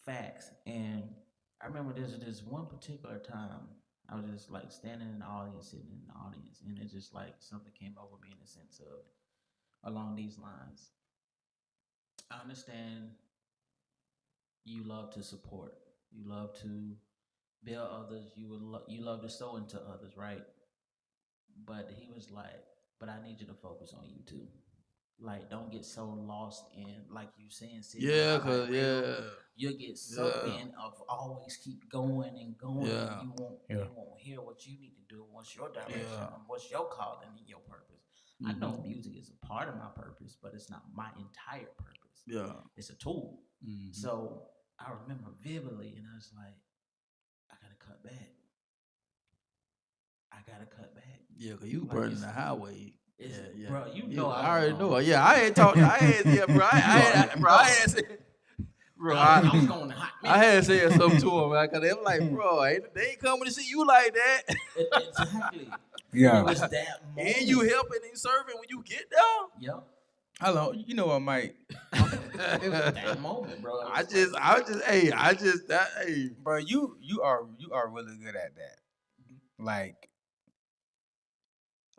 Speaker 3: facts. And I remember there's this one particular time I was just like standing in the audience, sitting in the audience, and it's just like something came over me in the sense of along these lines. I understand you love to support, you love to build others, you love to sow into others, right? But he was like, but I need you to focus on you too. Like, don't get so lost in, like you saying, you'll get sucked in of always keep going and going. And you won't hear what you need to do. What's your direction? What's your calling and your purpose? I know music is a part of my purpose, but it's not my entire purpose.
Speaker 1: Yeah,
Speaker 3: it's a tool. So I remember vividly, and I was like, I gotta cut back.
Speaker 1: Yeah, cause you burning the highway. Yeah.
Speaker 3: Bro, you know
Speaker 1: I already know. Yeah, I ain't talking. I had, bro. I had said, bro.
Speaker 3: I was going to hot.
Speaker 1: I had said something to him, man, cause they were like, bro, they ain't coming to see you like that.
Speaker 3: Exactly.
Speaker 2: Yeah.
Speaker 3: It was that moment.
Speaker 1: And you helping and serving when you get there.
Speaker 3: Yep.
Speaker 2: Hello, you know what, Mike?
Speaker 3: It was that moment, bro.
Speaker 2: Bro, you are really good at that. Like,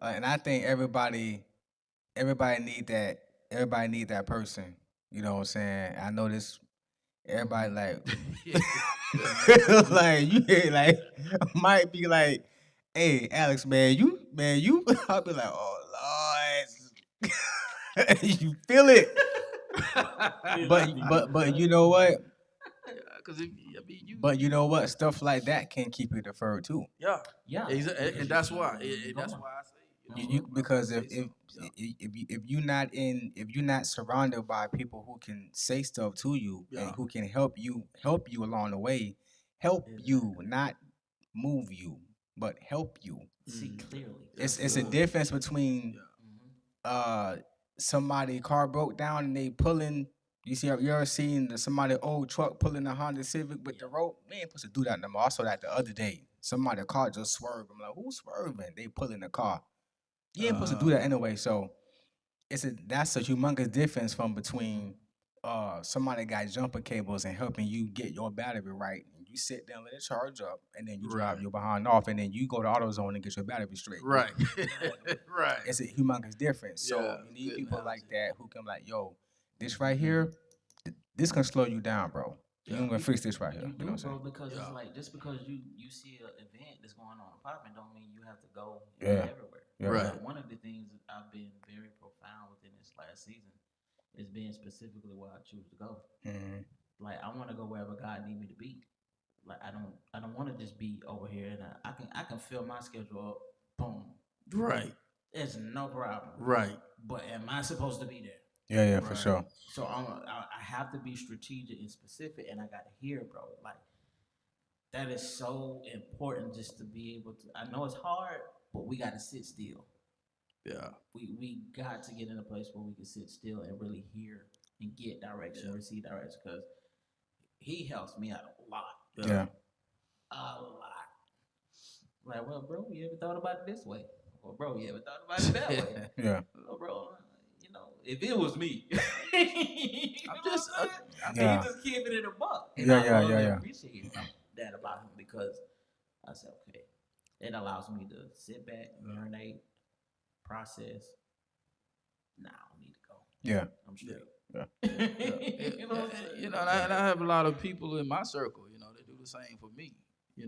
Speaker 2: and I think everybody need that. Everybody need that person. You know what I'm saying? I know this. Everybody like, like you like might be like, hey, Alex, man, you. I'll be like, oh Lord, you feel it. But you know what? But you know what? Stuff like that can keep you deferred too.
Speaker 3: Yeah.
Speaker 1: Exactly. And that's why. That's why I say.
Speaker 2: Because if you're not surrounded by people who can say stuff to you and who can help you along the way, you, not move you, but help you.
Speaker 3: See clearly.
Speaker 2: It's a difference between somebody car broke down and they pulling. You ever seen somebody old truck pulling a Honda Civic with the rope? We ain't supposed to do that no more. I saw that the other day. Somebody car just swerved. I'm like, who's swerving? They pulling the car. You ain't supposed to do that anyway. So that's a humongous difference from between somebody got jumper cables and helping you get your battery right. And you sit down, let it charge up, and then you drive your behind off, and then you go to AutoZone and get your battery straight.
Speaker 1: Right. Right.
Speaker 2: It's a humongous difference. So you need people like that who can like, yo, this right here, this can slow you down, bro. You're gonna fix this right here. You know what I'm saying?
Speaker 3: Because it's like just because you see an event that's going on popping don't mean you have to go everywhere.
Speaker 2: Yeah.
Speaker 1: Right.
Speaker 3: Like, one of the things that I've been very profound within this last season is being specifically where I choose to go. Like I want to go wherever God need me to be. Like I don't want to just be over here, and I can fill my schedule up. Boom.
Speaker 1: Right.
Speaker 3: It's no problem.
Speaker 1: Right.
Speaker 3: But am I supposed to be there?
Speaker 2: Yeah, for sure.
Speaker 3: So I have to be strategic and specific, and I got to hear, bro. Like that is so important just to be able to. I know it's hard, but we got to sit still.
Speaker 1: Yeah.
Speaker 3: We got to get in a place where we can sit still and really hear and get direction, receive direction, because he helps me out a lot.
Speaker 2: Yeah.
Speaker 3: A lot. Like, well, bro, you ever thought about it this way? Well, bro, you ever thought about it that way?
Speaker 2: Yeah.
Speaker 3: Well, bro, if it was me,
Speaker 1: I'm just
Speaker 3: keeping it a buck. And
Speaker 2: Yeah.
Speaker 3: I appreciate that about him because I said, okay, it allows me to sit back, marinate, process. Nah, I don't need to go.
Speaker 2: Yeah.
Speaker 3: I'm straight.
Speaker 1: Yeah. You know what I'm saying? And I have a lot of people in my circle, they do the same for me,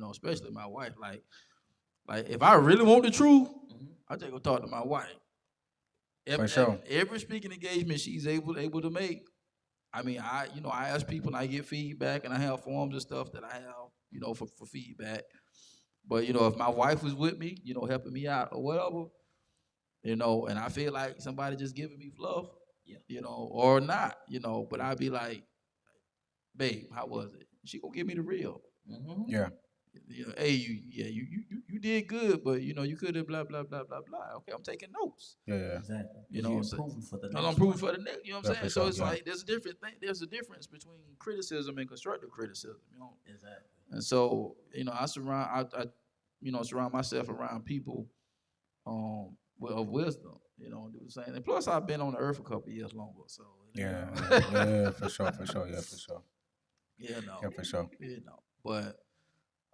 Speaker 1: especially my wife. Like if I really want the truth, I just go talk to my wife.
Speaker 2: For sure.
Speaker 1: Every speaking engagement she's able to make, I mean, I ask people and I get feedback and I have forms and stuff that I have, for feedback. But you know, if my wife was with me, you know, helping me out or whatever, you know, and I feel like somebody just giving me fluff,
Speaker 3: Yeah.
Speaker 1: you know, or not, you know, but I'd be like, babe, how was it? She gonna give me the real.
Speaker 3: Mm-hmm.
Speaker 2: Yeah.
Speaker 1: You know, hey, you did good, but you know, you could have blah blah blah blah blah. Okay, I'm taking notes.
Speaker 2: Yeah.
Speaker 3: Exactly.
Speaker 1: You
Speaker 3: Because
Speaker 1: know,
Speaker 3: you're
Speaker 1: so
Speaker 3: improving for the
Speaker 1: I'm
Speaker 3: next
Speaker 1: improving
Speaker 3: one.
Speaker 1: for the next. You know what
Speaker 2: Yeah,
Speaker 1: I'm saying?
Speaker 2: for
Speaker 1: So
Speaker 2: sure,
Speaker 1: it's
Speaker 2: yeah.
Speaker 1: like there's a different thing. There's a difference between criticism and constructive criticism. You know,
Speaker 3: Exactly.
Speaker 1: and so you know, I you know, surround myself around people of wisdom. You know, do the same. And plus, I've been on the earth a couple of years longer, so you
Speaker 2: Yeah.
Speaker 1: know.
Speaker 2: Yeah. For sure. Yeah. For sure.
Speaker 1: You know,
Speaker 2: Yeah. For sure.
Speaker 1: you know,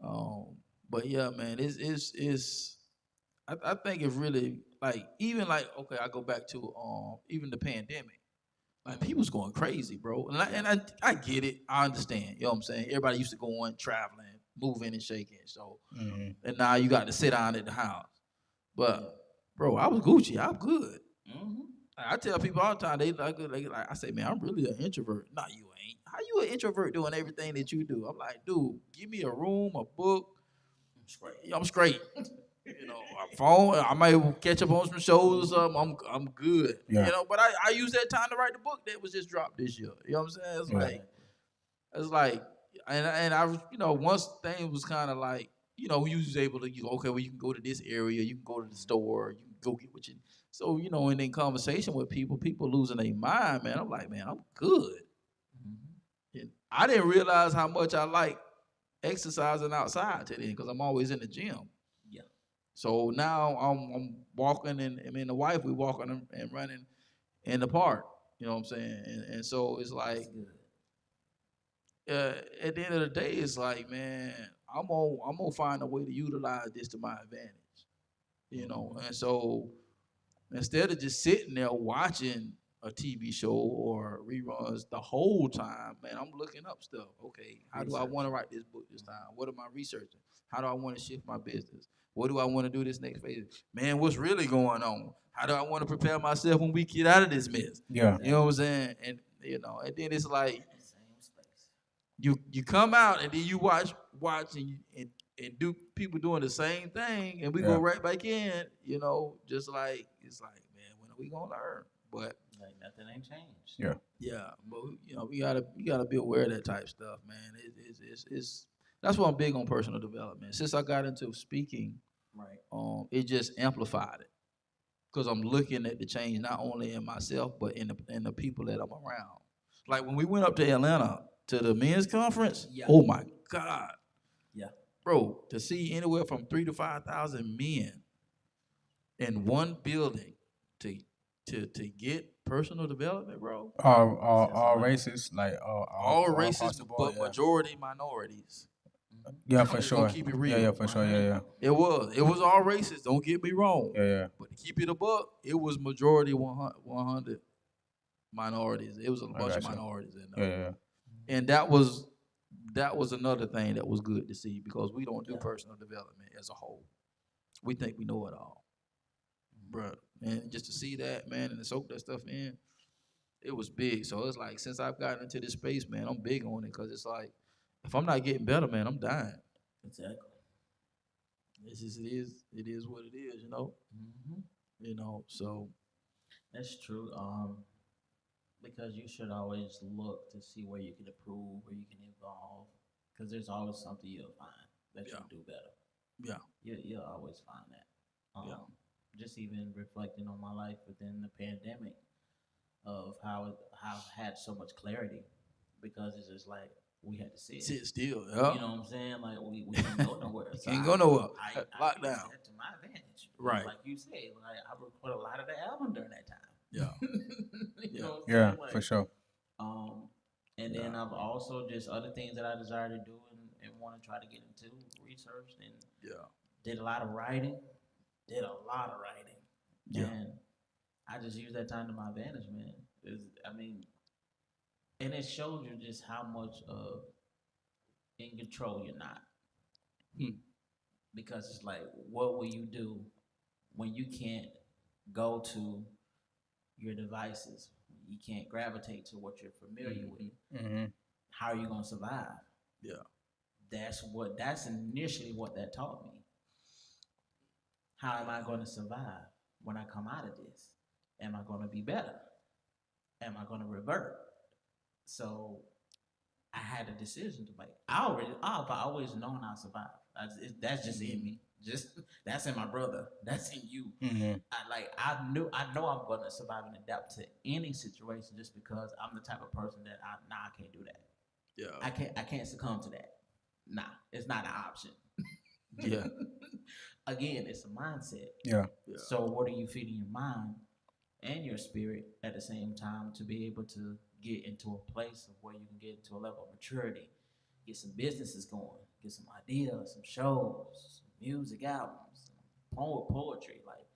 Speaker 1: um, but yeah, man, it's I think it's really like even like okay, I go back to even the pandemic. Like people's going crazy, bro. And I get it. I understand. You know what I'm saying? Everybody used to go on traveling, moving and shaking. So
Speaker 2: Mm-hmm.
Speaker 1: and now you got to sit down at the house. But bro, I was Gucci. I'm good.
Speaker 3: Mm-hmm.
Speaker 1: I tell people all the time, they like I say, man, I'm really an introvert. No, you ain't. How you an introvert doing everything that you do? I'm like, dude, give me a room, a book. I'm straight. You know, a phone. I might catch up on some shows or something. I'm good.
Speaker 2: Yeah.
Speaker 1: You know, but I use that time to write the book that was just dropped this year. You know what I'm saying?
Speaker 2: Yeah.
Speaker 1: It's like, and I was, you know, once things was kind of like, you know, we was able to, you go, okay, well, you can go to this area, you can go to the store, you can go get what you. So you know, and in conversation with people losing their mind, man. I'm like, man, I'm good.
Speaker 3: Mm-hmm.
Speaker 1: And I didn't realize how much I like exercising outside today because I'm always in the gym.
Speaker 3: Yeah.
Speaker 1: So now I'm walking and me and the wife we walking and running in the park. You know what I'm saying? And so it's like
Speaker 3: That's good.
Speaker 1: at the end of the day, it's like, man, I'm gonna find a way to utilize this to my advantage. You know, and so instead of just sitting there watching a TV show or reruns the whole time, man, I'm looking up stuff. Okay, how do I want to write this book this time? What am I researching? How do I want to shift my business? What do I want to do this next phase? Man, what's really going on? How do I want to prepare myself when we get out of this mess?
Speaker 2: Yeah.
Speaker 1: You know what I'm saying? And you know, and then it's like
Speaker 3: Same space.
Speaker 1: you come out and then you watch and do people doing the same thing and we go
Speaker 2: Yeah.
Speaker 1: right back in, you know, just like it's like, man, when are we gonna learn? But
Speaker 3: Like nothing ain't changed.
Speaker 2: Yeah.
Speaker 1: yeah, but you know, we gotta be aware of that type of stuff, man. It's that's why I'm big on personal development. Since I got into speaking,
Speaker 3: Right.
Speaker 1: it just amplified it because I'm looking at the change not only in myself but in the people that I'm around. Like when we went up to Atlanta to the men's conference,
Speaker 3: Yeah.
Speaker 1: oh my God,
Speaker 3: Yeah.
Speaker 1: bro, to see anywhere from 3,000 to 5,000 men in one building to to get personal development, bro.
Speaker 2: All races, like
Speaker 1: All
Speaker 2: all
Speaker 1: races,
Speaker 2: across the board.
Speaker 1: but
Speaker 2: Yeah.
Speaker 1: majority minorities.
Speaker 2: Yeah.
Speaker 1: I'm
Speaker 2: For
Speaker 1: just gonna
Speaker 2: sure.
Speaker 1: keep it
Speaker 2: Yeah.
Speaker 1: real.
Speaker 2: Yeah. For sure. Yeah.
Speaker 1: It was all races. Don't get me wrong.
Speaker 2: Yeah. Yeah.
Speaker 1: But to keep it a buck, it was majority 100 minorities. It was a
Speaker 2: I
Speaker 1: bunch of
Speaker 2: got you.
Speaker 1: minorities in
Speaker 2: Yeah.
Speaker 1: there,
Speaker 2: Yeah.
Speaker 1: and that was another thing that was good to see because we don't do
Speaker 3: Yeah.
Speaker 1: personal development as a whole. We think we know it all, bruh. And just to see that, man, and to soak that stuff in, it was big. So it's like since I've gotten into this space, man, I'm big on it because it's like if I'm not getting better, man, I'm dying.
Speaker 3: Exactly.
Speaker 1: It is what it is, you know.
Speaker 3: Mm-hmm.
Speaker 1: You know, so
Speaker 3: That's true. Because you should always look to see where you can improve, where you can evolve, because there's always something you'll find that you
Speaker 1: Yeah.
Speaker 3: can do better.
Speaker 1: yeah,
Speaker 3: You'll always find that.
Speaker 1: Yeah.
Speaker 3: Just even reflecting on my life within the pandemic of how I had so much clarity because it's just like we had to sit.
Speaker 1: sit still.
Speaker 3: You know what I'm saying? Like we can't go nowhere. So
Speaker 1: Can't go nowhere.
Speaker 3: I used
Speaker 1: Lockdown.
Speaker 3: that to my advantage.
Speaker 1: Right.
Speaker 3: Like you said, like I recorded a lot of the album during that time.
Speaker 1: Yeah.
Speaker 3: You know what I'm
Speaker 2: Yeah.
Speaker 3: saying? Like,
Speaker 2: For sure.
Speaker 3: And then I've also just other things that I desire to do and want to try to get into, researched and
Speaker 1: Yeah.
Speaker 3: did a lot of writing. Did a lot of writing.
Speaker 1: Yeah.
Speaker 3: And I just use that time to my advantage, man. I mean, and it shows you just how much of in control you're not.
Speaker 1: Hmm.
Speaker 3: Because it's like, what will you do when you can't go to your devices? You can't gravitate to what you're familiar with.
Speaker 2: Mm-hmm.
Speaker 3: How are you gonna survive?
Speaker 1: Yeah.
Speaker 3: That's initially what that taught me. How am I going to survive when I come out of this? Am I going to be better? Am I going to revert? So I had a decision to make. I've always known I survive. That's just in me. Just that's in my brother. That's in you.
Speaker 2: Mm-hmm.
Speaker 3: I know I'm gonna survive and adapt to any situation just because I'm the type of person that I can't do that.
Speaker 1: Yeah.
Speaker 3: I can't succumb to that. Nah, it's not an option.
Speaker 1: Yeah.
Speaker 3: Again, it's a mindset.
Speaker 2: Yeah.
Speaker 1: Yeah.
Speaker 3: So what are you feeding your mind and your spirit at the same time to be able to get into a place of where you can get into a level of maturity, get some businesses going, get some ideas, some shows, some music albums, poetry. Like,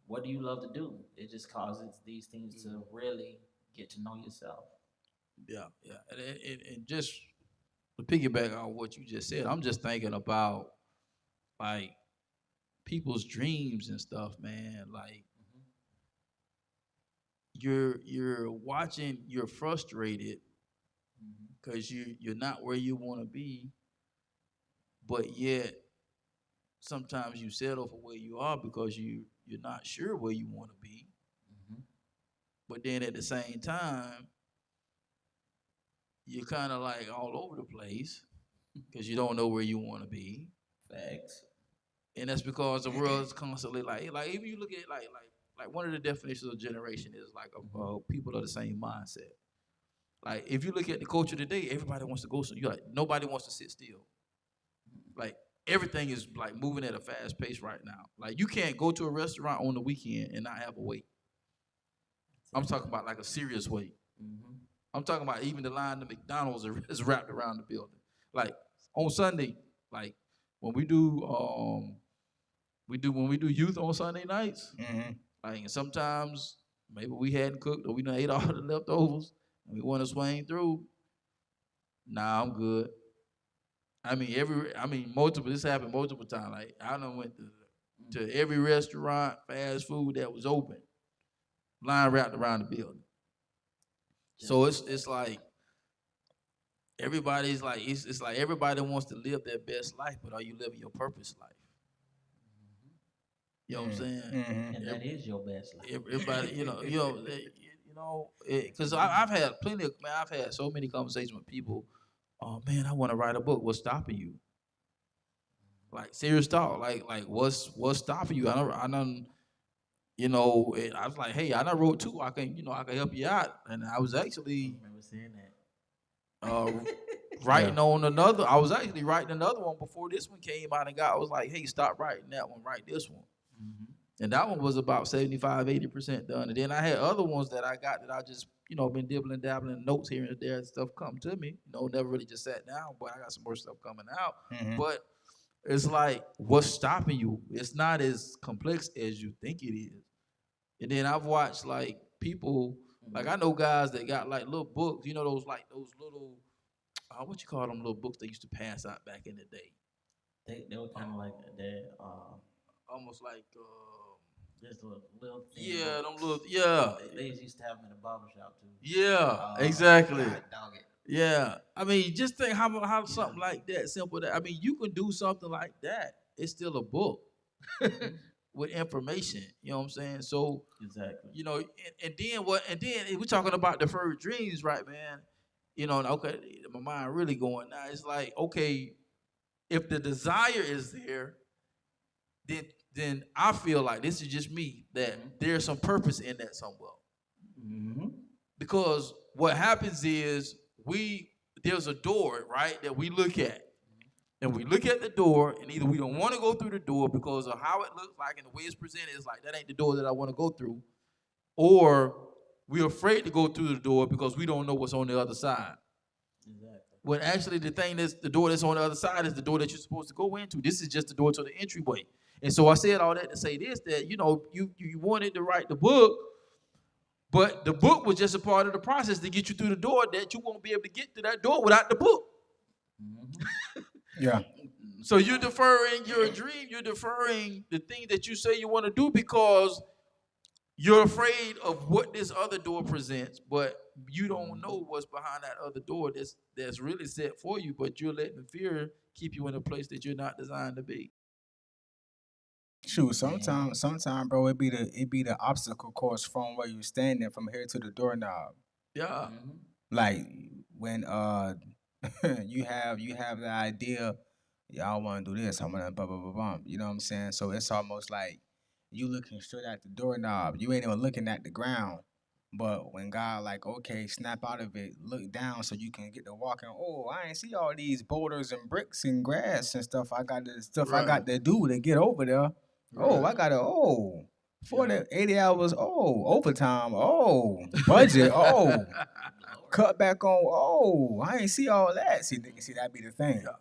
Speaker 3: what do you love to do? It just causes these things to really get to know yourself.
Speaker 1: Yeah. Yeah. And just to piggyback on what you just said, I'm just thinking about like people's dreams and stuff, man. Like
Speaker 3: Mm-hmm.
Speaker 1: you're watching, you're frustrated
Speaker 3: Mm-hmm.
Speaker 1: because you're not where you want to be, but yet sometimes you settle for where you are because you're not sure where you want to be.
Speaker 3: Mm-hmm.
Speaker 1: But then at the same time, you're kind of like all over the place because you don't know where you want to be,
Speaker 3: Facts.
Speaker 1: and that's because the world is constantly like even you look at like one of the definitions of generation is like people of the same mindset. Like if you look at the culture today, everybody wants to go. So you like nobody wants to sit still. Like everything is like moving at a fast pace right now. Like you can't go to a restaurant on the weekend and not have a wait. I'm talking about like a serious wait.
Speaker 3: Mm-hmm.
Speaker 1: I'm talking about even the line to McDonald's is wrapped around the building. Like on Sunday, like when we do youth on Sunday nights,
Speaker 2: Mm-hmm.
Speaker 1: like sometimes maybe we hadn't cooked or we done ate all the leftovers and we want to swing through. Nah, I'm good. I mean multiple. This happened multiple times. Like I done went to every restaurant, fast food that was open, line wrapped around the building. So it's like everybody's like it's like everybody wants to live their best life, but are you living your purpose life? You know what I'm saying?
Speaker 2: Mm-hmm.
Speaker 3: And that is your best life.
Speaker 1: Everybody, because I've had plenty of man. I've had so many conversations with people. Oh man, I want to write a book. What's stopping you? Like serious talk. Like what's stopping you? I don't. I was like, hey, I done wrote two. I can help you out. And I was actually
Speaker 3: I remember saying that.
Speaker 1: uh,
Speaker 2: Yeah.
Speaker 1: writing on another. I was actually writing another one before this one came out, and God was like, hey, stop writing that one. Write this one.
Speaker 3: Mm-hmm.
Speaker 1: And that one was about 75, 80% done. And then I had other ones that I got that I just, been dibbling, dabbling notes here and there and stuff come to me. Never really just sat down, but I got some more stuff coming out.
Speaker 2: Mm-hmm.
Speaker 1: But it's like, what's stopping you? It's not as complex as you think it is. And then I've watched like people, like I know guys that got like little books, those little, what you call them little books they used to pass out back in the day.
Speaker 3: They were kind of like that.
Speaker 1: Almost like,
Speaker 3: Just little thing.
Speaker 1: yeah, them little, yeah.
Speaker 3: They used to have them in the barber shop too.
Speaker 1: Yeah, exactly.
Speaker 3: God, dog it.
Speaker 1: Yeah, I mean, just think how something like that simple. That I mean, you can do something like that. It's still a book with information. You know what I'm saying? So
Speaker 3: Exactly.
Speaker 1: and then what? And then we're talking about deferred dreams, right, man? Okay, my mind really going now. It's like, okay, if the desire is there, then I feel like this is just me that there's some purpose in that somewhere.
Speaker 3: Mm-hmm.
Speaker 1: Because what happens is there's a door, right, that we look at. And we look at the door, and either we don't want to go through the door because of how it looks like and the way it's presented, it's like that ain't the door that I want to go through. Or we're afraid to go through the door because we don't know what's on the other side.
Speaker 3: Exactly.
Speaker 1: When actually the door that's on the other side is the door that you're supposed to go into. This is just the door to the entryway. And so I said all that to say this, that you wanted to write the book, but the book was just a part of the process to get you through the door that you won't be able to get to that door without the book.
Speaker 3: Mm-hmm.
Speaker 2: Yeah.
Speaker 1: So you're deferring your dream, you're deferring the thing that you say you want to do because you're afraid of what this other door presents, but you don't know what's behind that other door that's really set for you, but you're letting the fear keep you in a place that you're not designed to be.
Speaker 2: Shoot, sometimes, bro, it be the obstacle course from where you standing from here to the doorknob.
Speaker 1: Yeah.
Speaker 2: Like when you have the idea, yeah, I want to do this, I want to blah blah blah blah. You know what I'm saying? So it's almost like you looking straight at the doorknob. You ain't even looking at the ground. But when God like, okay, snap out of it, look down so you can get to walking. Oh, I ain't see all these boulders and bricks and grass and stuff. I got the stuff I got
Speaker 1: Right.
Speaker 2: to do to get over there. Oh, I
Speaker 1: Right.
Speaker 2: gotta 40,
Speaker 1: Yeah.
Speaker 2: 80 hours. Oh, overtime. Oh, budget. Oh, cut back on. Oh, I ain't see all that. See that be the thing.
Speaker 1: Yeah.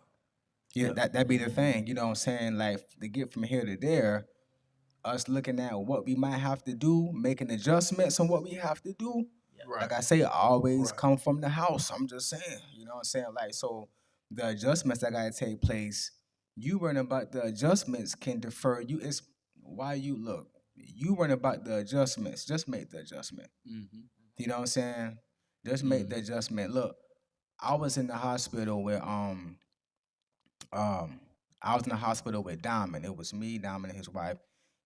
Speaker 2: Yeah,
Speaker 1: Yeah.
Speaker 2: that be the thing. You know what I'm saying? Like to get from here to there, us looking at what we might have to do, making adjustments on what we have to do.
Speaker 1: Right.
Speaker 2: Like I say, always
Speaker 1: Right.
Speaker 2: come from the house. I'm just saying. You know what I'm saying? Like so, the adjustments that gotta take place. You worrying about the adjustments can defer you. It's why you look. You worrying about the adjustments. Just make the adjustment.
Speaker 1: Mm-hmm.
Speaker 2: You know what I'm saying? Just make the adjustment. Look, I was in the hospital with um I was in the hospital with Diamond. It was me, Diamond, and his wife.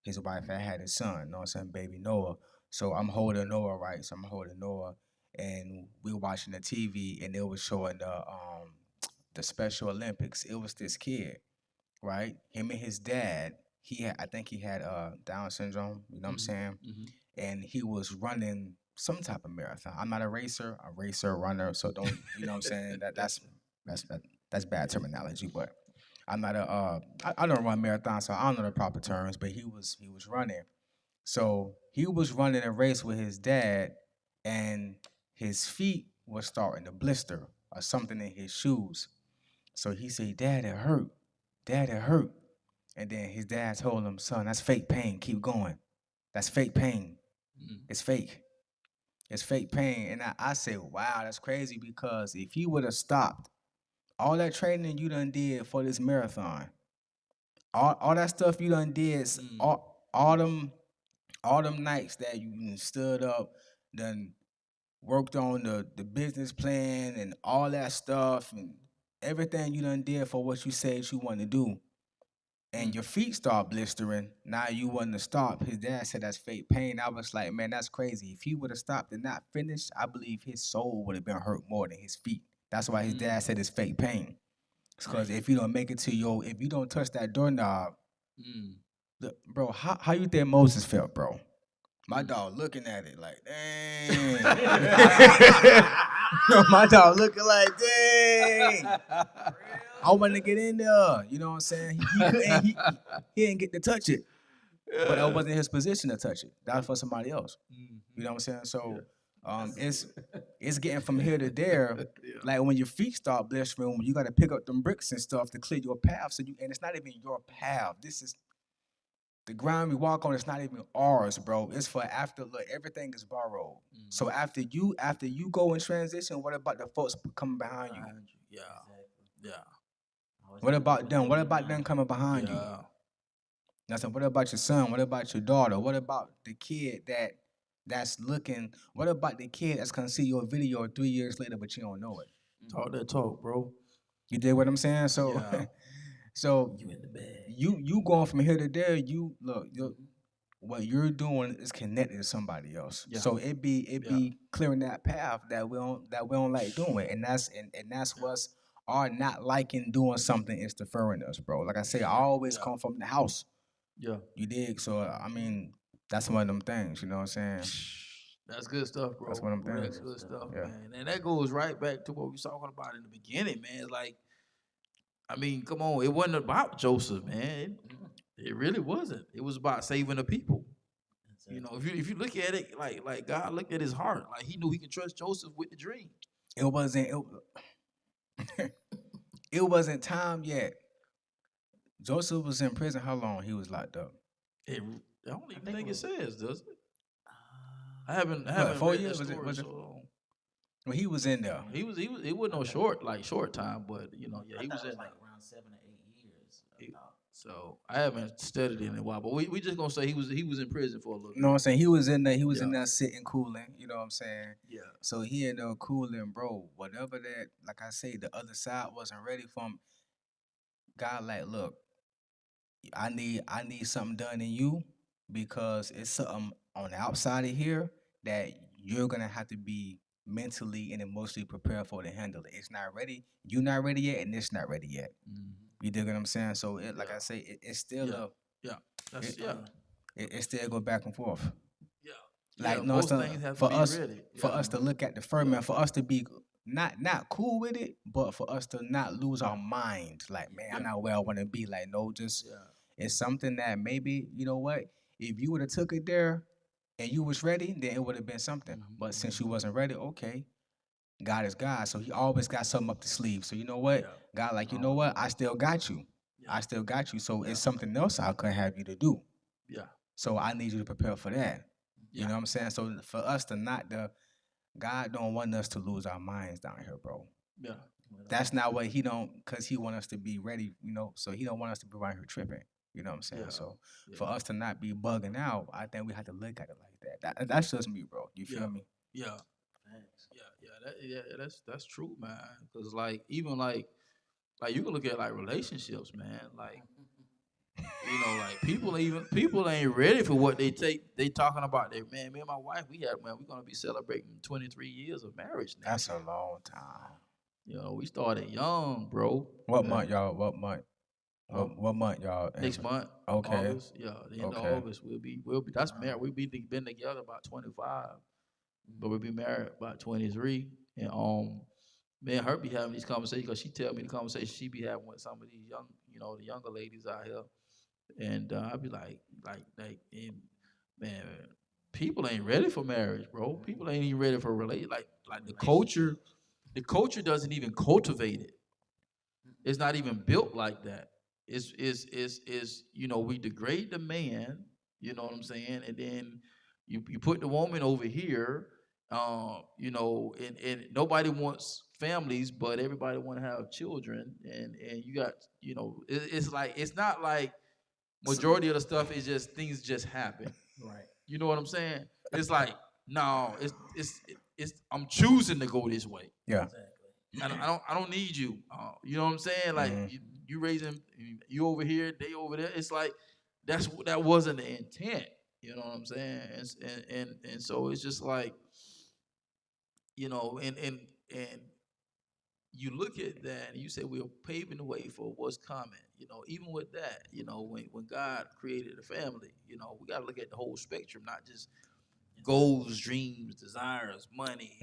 Speaker 2: His wife had his son, you know what I'm saying, baby Noah. So I'm holding Noah, right? So I'm holding Noah and we were watching the TV and they was showing the Special Olympics. It was this kid, right? Him and his dad. I think he had Down syndrome, you know what I'm saying?
Speaker 1: Mm-hmm.
Speaker 2: And he was running some type of marathon. I'm not a racer, runner, so don't you know what I'm saying? That's bad terminology, but I'm not I don't run marathons, so I don't know the proper terms, but he was running. So he was running a race with his dad and his feet were starting to blister or something in his shoes. So he said, Dad, it hurt. Dad, it hurt. And then his dad told him, son, that's fake pain. Keep going. That's fake pain. It's fake. It's fake pain. And I say, wow, that's crazy because if he would have stopped all that training you done did for this marathon, all that stuff you done did, all them nights that you done stood up, done worked on the business plan and all that stuff and everything you done did for what you said you want to do, and your feet start blistering. Now you want to stop. His dad said that's fake pain. I was like, man, that's crazy. If he would have stopped and not finished, I believe his soul would have been hurt more than his feet. That's why his dad said it's fake pain. Because if you don't make it to if you don't touch that doorknob, look, bro, how you think Moses felt, bro? My dog looking at it like, dang. My dog looking like, dang. I want to get in there. You know what I'm saying? He couldn't. He didn't get to touch it, but that wasn't his position to touch it. That was for somebody else. You know what I'm saying? So, it's getting from here to there. Like when your feet start blistering, you got to pick up them bricks and stuff to clear your path. And it's not even your path. This is the ground we walk on. It's not even ours, bro. It's for after. Look, everything is borrowed. So after you go in transition, what about the folks coming behind you?
Speaker 1: Yeah. Yeah.
Speaker 2: What about them? What about them coming behind you? I said, what about your son? What about your daughter? What about the kid that's looking? What about the kid that's gonna see your video 3 years later, but you don't know it?
Speaker 1: Talk that talk, bro.
Speaker 2: You did what I'm saying? So,
Speaker 1: Yeah.
Speaker 2: so
Speaker 3: You in the bag.
Speaker 2: you going from here to there. You look, what you're doing is connected to somebody else.
Speaker 1: Yeah.
Speaker 2: So it be clearing that path that we don't like doing, and that's what's our not liking doing something is deferring us, bro. Like I say, I always come from the house.
Speaker 1: Yeah.
Speaker 2: You dig? So I mean, that's one of them things. You know what I'm saying?
Speaker 1: That's good stuff, bro.
Speaker 2: That's one of them
Speaker 1: That's
Speaker 2: things.
Speaker 1: good stuff,
Speaker 2: Yeah.
Speaker 1: man. And that goes right back to what we was talking about in the beginning, man. Like, I mean, come on, it wasn't about Joseph, man. It really wasn't. It was about saving the people. You know, if you look at it, like God looked at his heart, like he knew he could trust Joseph with the dream.
Speaker 2: It wasn't. It wasn't time yet. Joseph was in prison. How long he was locked up?
Speaker 1: I don't even think it says, does it? I haven't
Speaker 2: 4
Speaker 1: read
Speaker 2: years?
Speaker 1: that
Speaker 2: Was it?
Speaker 1: story,
Speaker 2: Was it?
Speaker 1: so long.
Speaker 2: Well, he was in there.
Speaker 1: He was. It wasn't no short time, but you know, yeah, he was in there.
Speaker 3: like around 7 or 8 years.
Speaker 1: So I haven't studied it in a while, but we just gonna say he was in prison for a little
Speaker 2: You know what I'm
Speaker 1: bit.
Speaker 2: saying? He was in there. He was in
Speaker 1: Yeah.
Speaker 2: there sitting cooling. You know what I'm saying?
Speaker 1: Yeah.
Speaker 2: So he in there cooling, bro. Whatever that, like I say, the other side wasn't ready for him. God, like, look, I need something done in you because it's something on the outside of here that you're gonna have to be mentally and emotionally prepared for to handle it. It's not ready. You're not ready yet, and it's not ready yet. You dig what I'm saying? So it, like I say, it's still
Speaker 1: That's
Speaker 2: it, it still go back and forth.
Speaker 1: yeah.
Speaker 2: Like no,
Speaker 1: Most things have to
Speaker 2: for
Speaker 1: be
Speaker 2: us
Speaker 1: ready.
Speaker 2: for us to look at the firmament, for us to be not cool with it, but for us to not lose our mind. Like man, I'm not where I want to be. Like no, just it's something that maybe you know what if you would have took it there and you was ready, then it would have been something. But since you wasn't ready, okay, God is God, so He always got something up the sleeve. So you know what, God, like you know what, I still got you. I still got you. So it's something else I could have you to do.
Speaker 1: Yeah.
Speaker 2: So I need you to prepare for that. You know what I'm saying? So for us to not God don't want us to lose our minds down here, bro.
Speaker 1: Yeah.
Speaker 2: That's not what He don't, cause He want us to be ready, you know. So He don't want us to be around here tripping. You know what I'm saying? So for us to not be bugging out, I think we have to look at it like that. That's just me, bro. You feel me?
Speaker 1: Yeah. That's true, man. Cause like even like you can look at like relationships, man. Like you know, like people ain't ready for what they talking about. Man, me and my wife, we're gonna be celebrating 23 years of marriage now.
Speaker 2: That's a long time.
Speaker 1: You know, we started young, bro.
Speaker 2: What month, y'all? What month? What month, y'all?
Speaker 1: Next month,
Speaker 2: Okay.
Speaker 1: August. Yeah, the end of August. We'll be. That's married. Been together about 25, but we'll be married about 23. And me and her be having these conversations because she tell me the conversation she be having with some of these young, the younger ladies out here. And I'd be and, man, people ain't ready for marriage, bro. People ain't even ready for relate. Like the culture doesn't even cultivate it. It's not even built like that. We degrade the man. You know what I'm saying? And then you put the woman over here. And nobody wants families, but everybody want to have children. And you got, it's like it's not like majority of the stuff is just things just happen.
Speaker 3: Right.
Speaker 1: You know what I'm saying? It's like no, it's I'm choosing to go this way.
Speaker 2: Yeah.
Speaker 3: Exactly.
Speaker 1: I don't need you. You know what I'm saying? Like you raising you over here, they over there. It's like that wasn't the intent. You know what I'm saying? And so it's just like and you look at that and you say we're paving the way for what's coming. Even with that, when God created a family, we got to look at the whole spectrum, not just goals, dreams, desires, money,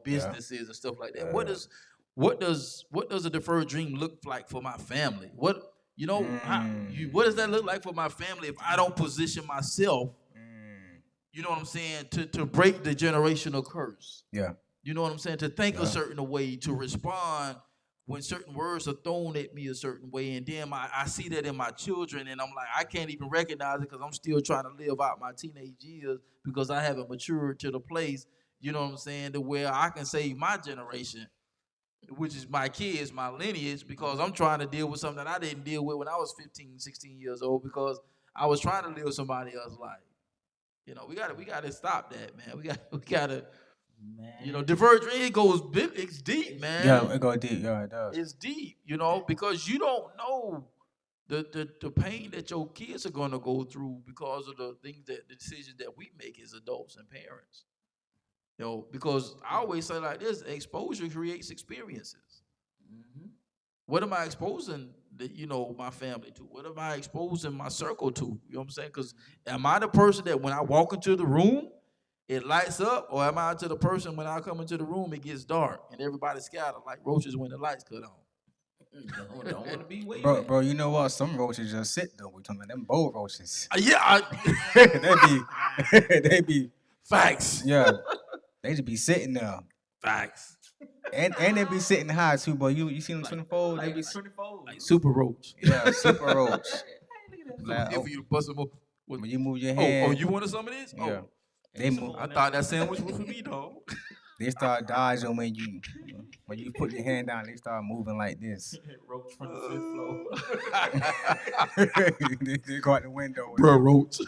Speaker 1: businesses and stuff like that. What does a deferred dream look like for my family? What does that look like for my family if I don't position myself? You know what I'm saying? To break the generational curse.
Speaker 2: Yeah.
Speaker 1: You know what I'm saying? To think a certain way, to respond when certain words are thrown at me a certain way. And then I see that in my children, and I'm like, I can't even recognize it because I'm still trying to live out my teenage years because I haven't matured to the place, you know what I'm saying, to where I can save my generation, which is my kids, my lineage, because I'm trying to deal with something that I didn't deal with when I was 15, 16 years old because I was trying to live somebody else's life. We gotta stop that, man. We gotta.
Speaker 3: Man.
Speaker 1: Deferred dream, it goes big, it's deep, man.
Speaker 2: Yeah, it goes deep. Yeah, it does.
Speaker 1: It's deep, because you don't know the pain that your kids are gonna go through because of the decisions that we make as adults and parents. Because I always say like this: exposure creates experiences.
Speaker 3: Mm-hmm.
Speaker 1: What am I exposing my family to? What am I exposing my circle to? You know what I'm saying? Because am I the person that when I walk into the room, it lights up, or am I to the person when I come into the room, it gets dark and everybody scattered like roaches when the lights cut on?
Speaker 3: Don't want to be where you
Speaker 2: Bro,
Speaker 3: at.
Speaker 2: bro, you know what? Some roaches just sit though. We talking about them bold roaches. they be
Speaker 1: Facts.
Speaker 2: Yeah, they just be sitting there.
Speaker 1: Facts.
Speaker 2: And they be sitting high too, boy. You see them 24? They be
Speaker 3: 24.
Speaker 1: Like super roach.
Speaker 2: Yeah, super roach.
Speaker 1: Like, for you to bust them up.
Speaker 2: When you move your
Speaker 1: Oh,
Speaker 2: head.
Speaker 1: you wanted some of this?
Speaker 2: Yeah.
Speaker 1: Oh.
Speaker 2: They move.
Speaker 1: I thought that sandwich was for me, dog.
Speaker 2: They start dodging when you put your hand down. They start moving like this.
Speaker 3: Roach from the fifth floor.
Speaker 2: they go out the window.
Speaker 1: Bro, roach.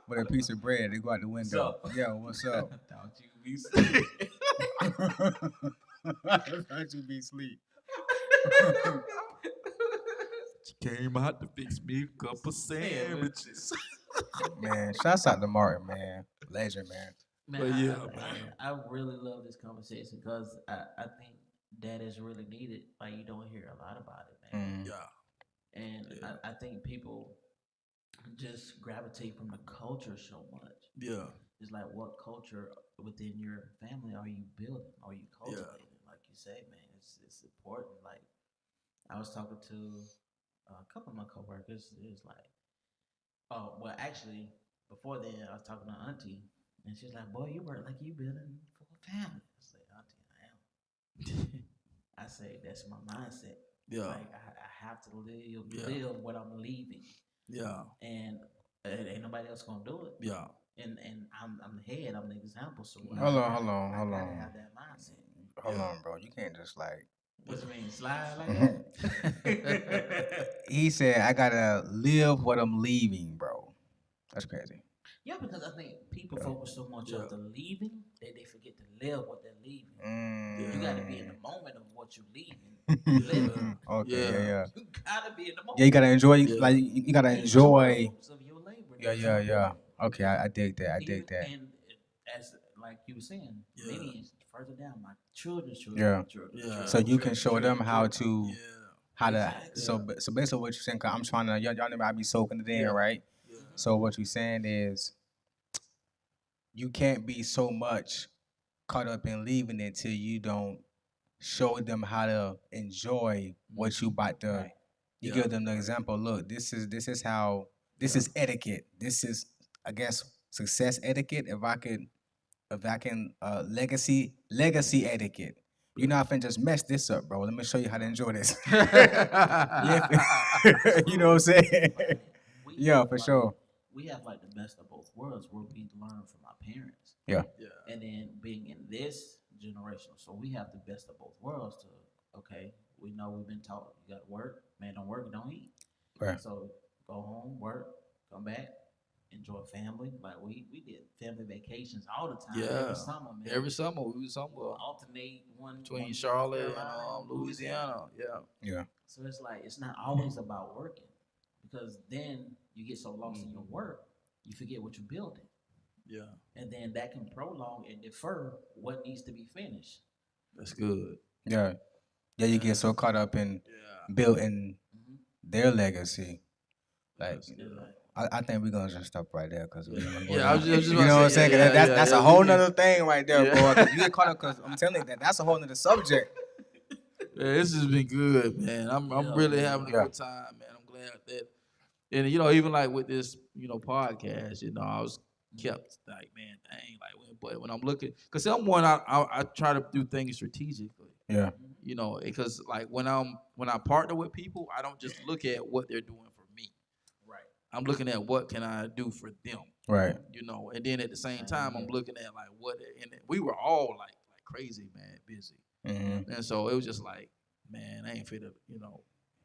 Speaker 2: With a piece of bread, they go out the window.
Speaker 3: What's up?
Speaker 2: Yeah, what's up?
Speaker 3: Thought you be asleep.
Speaker 2: I thought you be asleep.
Speaker 1: She came out to fix me a couple sandwiches.
Speaker 2: Man, shouts out to Martin, man. Legend, man.
Speaker 3: Man,
Speaker 1: But yeah, man.
Speaker 3: I really love this conversation because I think that is really needed. Like you don't hear a lot about it, man.
Speaker 2: Mm.
Speaker 1: Yeah,
Speaker 3: And
Speaker 1: yeah,
Speaker 3: I think people just gravitate from the culture so much.
Speaker 1: yeah,
Speaker 3: It's like what culture within your family are you building? Are you
Speaker 1: yeah,
Speaker 3: cultivating? Like you say, man, it's important. Like I was talking to a couple of my coworkers. It was like, oh, well, actually, before then, I was talking to Auntie, and she's like, "Boy, you work like you building for a family." I say, "Auntie, I am." I say, "That's my mindset.
Speaker 1: yeah,
Speaker 3: Like I have to
Speaker 1: yeah,
Speaker 3: live what I'm leaving,
Speaker 1: yeah,
Speaker 3: and ain't nobody else gonna do it.
Speaker 1: yeah.
Speaker 3: And I'm the head. I'm the example. So
Speaker 2: Hold on,
Speaker 3: I
Speaker 2: hold
Speaker 3: gotta
Speaker 2: on.
Speaker 3: have that mindset.
Speaker 2: Hold
Speaker 1: Yeah.
Speaker 2: on, bro. You can't just like.
Speaker 3: What you mean, slide like
Speaker 2: Mhm.
Speaker 3: that?
Speaker 2: He said, I gotta live what I'm leaving, bro. That's crazy.
Speaker 3: Yeah, because I think people
Speaker 2: Yeah.
Speaker 3: focus so much
Speaker 1: Yeah.
Speaker 3: on the leaving that they forget to live what they're leaving. You
Speaker 1: Yeah.
Speaker 3: got to be in the
Speaker 2: Mm.
Speaker 3: moment of what you're leaving. Live it.
Speaker 1: Yeah.
Speaker 2: Okay, yeah,
Speaker 1: Yeah.
Speaker 2: yeah.
Speaker 3: You gotta be in the
Speaker 2: Yeah, you
Speaker 3: moment.
Speaker 2: gotta enjoy,
Speaker 1: Yeah.
Speaker 2: like, you gotta
Speaker 3: Enjoy the
Speaker 2: enjoy.
Speaker 3: fruits of your labor.
Speaker 2: Yeah,
Speaker 3: That
Speaker 2: yeah,
Speaker 3: you're
Speaker 2: yeah.
Speaker 3: building.
Speaker 2: Okay, I dig that. I
Speaker 3: Even
Speaker 2: dig that.
Speaker 3: and as like you were saying,
Speaker 1: Yeah.
Speaker 3: many further down, my children's children,
Speaker 2: Yeah.
Speaker 1: Yeah.
Speaker 2: So you can
Speaker 3: children's
Speaker 2: show them
Speaker 3: children,
Speaker 2: how
Speaker 3: children.
Speaker 2: to,
Speaker 1: Yeah.
Speaker 2: how to,
Speaker 3: Exactly.
Speaker 2: so, so basically what you're saying, 'cause I'm trying to, y'all know I be soaking it in,
Speaker 1: Yeah.
Speaker 2: right?
Speaker 1: Yeah.
Speaker 2: So what you're saying is, you can't be so much caught up in leaving it till you don't show them how to enjoy what you about to.
Speaker 3: Right.
Speaker 2: You
Speaker 1: Yeah.
Speaker 2: give them the example. Look, this is how this
Speaker 1: Yeah.
Speaker 2: is etiquette. This is, I guess, success etiquette. If I can legacy etiquette. You're not finna just mess this up, bro. Let me show you how to enjoy this. Yeah, you know what I'm saying?
Speaker 3: Like, we
Speaker 2: Yeah,
Speaker 3: have
Speaker 2: for
Speaker 3: like
Speaker 2: sure.
Speaker 3: we have like the best of both worlds where we learn from our parents.
Speaker 2: Yeah,
Speaker 1: Yeah.
Speaker 3: And then being in this generation, so we have the best of both worlds. To okay, we know we've been taught you got to work, man. Don't work, don't eat.
Speaker 2: right.
Speaker 3: So go home, work, come back, enjoy family. Like we did family vacations all the time
Speaker 1: Yeah.
Speaker 3: every summer, man.
Speaker 1: Every summer we was
Speaker 3: We'll
Speaker 1: somewhere
Speaker 3: alternate one
Speaker 1: between
Speaker 3: North
Speaker 1: Charlotte and
Speaker 3: Carolina and Louisiana.
Speaker 1: Louisiana. Yeah.
Speaker 2: Yeah,
Speaker 3: So it's like it's not always about working, because then you get so lost in your work, you forget what you're building,
Speaker 1: Yeah.
Speaker 3: and then that can prolong and defer what needs to be finished.
Speaker 1: That's good.
Speaker 2: yeah, yeah. You get so caught up in
Speaker 1: Yeah.
Speaker 2: building
Speaker 3: Mm-hmm.
Speaker 2: their legacy. Like,
Speaker 1: That's good.
Speaker 2: I think we're gonna just stop right there because we
Speaker 1: Yeah.
Speaker 2: gonna go
Speaker 1: Yeah.
Speaker 2: down.
Speaker 1: I was just
Speaker 2: You
Speaker 1: about
Speaker 2: know what
Speaker 1: to
Speaker 2: I'm
Speaker 1: say.
Speaker 2: saying? 'Cause
Speaker 1: Yeah. Yeah.
Speaker 2: that's
Speaker 1: Yeah.
Speaker 2: a
Speaker 1: Yeah.
Speaker 2: whole
Speaker 1: We can.
Speaker 2: nother thing right there,
Speaker 1: Yeah.
Speaker 2: boy. 'Cause you get caught up because I'm telling you that's a whole nother subject.
Speaker 1: Yeah, this has been good, man. I'm
Speaker 3: Yeah,
Speaker 1: really
Speaker 3: man.
Speaker 1: having a
Speaker 2: Yeah.
Speaker 1: good time, man. I'm glad that, and even like with this, podcast, I was kept like, man, dang, like but when I'm looking, cause I'm one, I try to do things strategically,
Speaker 2: Yeah.
Speaker 1: because like when I partner with people, I don't just look at what they're doing for me.
Speaker 3: Right.
Speaker 1: I'm looking at what can I do for them,
Speaker 2: Right.
Speaker 1: and then at the same
Speaker 3: Same
Speaker 1: time, I'm
Speaker 3: here.
Speaker 1: looking at like and we were all like crazy, man, busy.
Speaker 2: Mm-hmm.
Speaker 1: And so it was just like, man, I ain't fit to,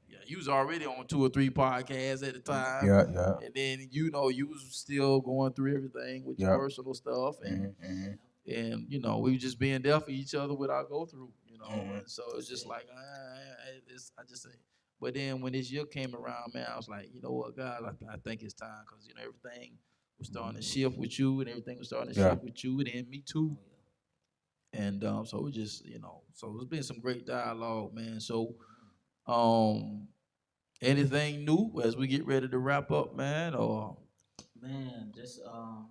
Speaker 1: yeah, you was already on 2 or 3 podcasts at the time.
Speaker 2: Yeah. Yeah.
Speaker 1: And then, you was still going through everything with your
Speaker 2: Yeah.
Speaker 1: personal stuff. And,
Speaker 2: Mm-hmm.
Speaker 1: we were just being there for each other with our go through,
Speaker 2: Mhm.
Speaker 1: And so it's just like, I just say, but then when this year came around, man, I was like, you know what, God, I think it's time because, everything was starting to shift with you and everything was starting to
Speaker 2: Yeah.
Speaker 1: shift with you and then me too. And so we just, so it's been some great dialogue, man. So, anything new as we get ready to wrap up, man? Or
Speaker 3: Man, just of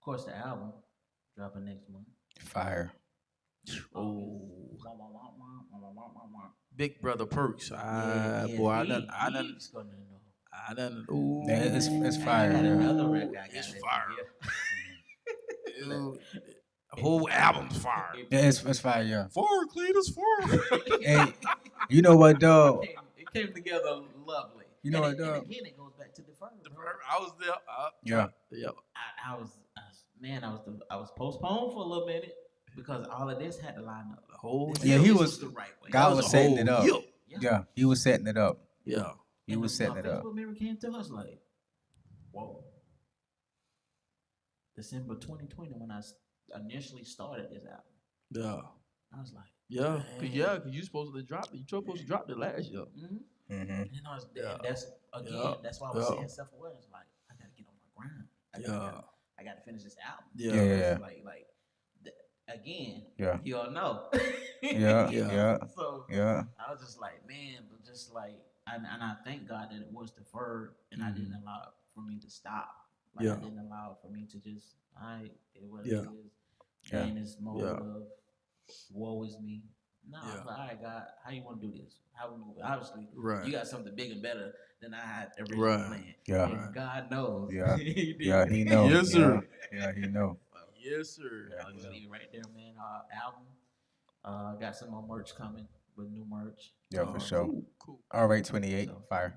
Speaker 3: course the album dropping next month.
Speaker 2: Fire.
Speaker 1: oh,
Speaker 3: Wah, wah, wah, wah, wah, wah, wah, wah.
Speaker 1: Big Brother Perks.
Speaker 3: Yeah,
Speaker 1: Boy,
Speaker 3: he's gonna know.
Speaker 1: I done. Ooh,
Speaker 2: Yeah, it's
Speaker 3: I
Speaker 2: fire.
Speaker 3: got
Speaker 2: Yeah.
Speaker 3: another record. I got
Speaker 1: It's
Speaker 3: it
Speaker 1: fire.
Speaker 3: here.
Speaker 1: Dude, the whole album's fire.
Speaker 2: Yeah, it's fire. Yeah.
Speaker 1: Fire, Cletus, fire.
Speaker 2: Hey, you know what, dog?
Speaker 3: It came together lovely.
Speaker 2: You know what,
Speaker 3: and
Speaker 2: dog?
Speaker 3: again, it goes back to Deferred. Bro.
Speaker 1: I was there.
Speaker 2: Yeah.
Speaker 1: Yeah.
Speaker 3: I was postponed for a little minute because all of this had to line up.
Speaker 1: The whole
Speaker 2: Yeah,
Speaker 1: year.
Speaker 2: he
Speaker 3: This
Speaker 2: was.
Speaker 3: the right way.
Speaker 2: God
Speaker 1: That
Speaker 2: was
Speaker 1: a
Speaker 2: setting
Speaker 1: whole
Speaker 2: it up.
Speaker 1: year.
Speaker 2: Yeah, he was setting it up.
Speaker 1: Yeah.
Speaker 2: He
Speaker 3: And
Speaker 2: was
Speaker 3: my
Speaker 2: setting it up.
Speaker 3: Facebook memory came to us like, whoa. December 2020 when I initially started this album.
Speaker 1: Yeah.
Speaker 3: I was like,
Speaker 1: Yeah.
Speaker 3: dang.
Speaker 1: Cause you supposed to drop it. You supposed to drop it last year.
Speaker 3: Mm-hmm.
Speaker 2: Mm-hmm.
Speaker 3: And you know, that's again,
Speaker 1: Yeah.
Speaker 3: that's why I was
Speaker 1: Yeah.
Speaker 3: saying self-awareness. Like, I gotta get on my grind.
Speaker 1: Yeah.
Speaker 3: I gotta finish this album.
Speaker 2: Yeah.
Speaker 3: Like again,
Speaker 2: Yeah.
Speaker 3: you all know.
Speaker 2: Yeah.
Speaker 1: Yeah.
Speaker 2: Yeah.
Speaker 3: So
Speaker 2: Yeah.
Speaker 3: I was just like, man, but just like, and I thank God that it was deferred, and I didn't allow it for me to stop. Like, I didn't allow it for me to just, what it is.
Speaker 2: Yeah.
Speaker 3: In this mode of woe is me. No,
Speaker 1: Yeah.
Speaker 3: I'm like, all right, God, how you want to do this? How we move? Obviously,
Speaker 1: Right.
Speaker 3: you got something bigger and better than I had originally
Speaker 1: Right.
Speaker 3: planned.
Speaker 2: Yeah.
Speaker 3: And God knows.
Speaker 2: Yeah.
Speaker 3: He did.
Speaker 2: Yeah, he know.
Speaker 1: Yes, sir.
Speaker 2: Yeah, he know.
Speaker 1: Yes, sir.
Speaker 3: I'll just leave it right there, man. Album. Got some more merch coming with new merch.
Speaker 2: Yeah, for sure.
Speaker 1: Cool.
Speaker 2: All right, 28,
Speaker 3: So,
Speaker 2: fire.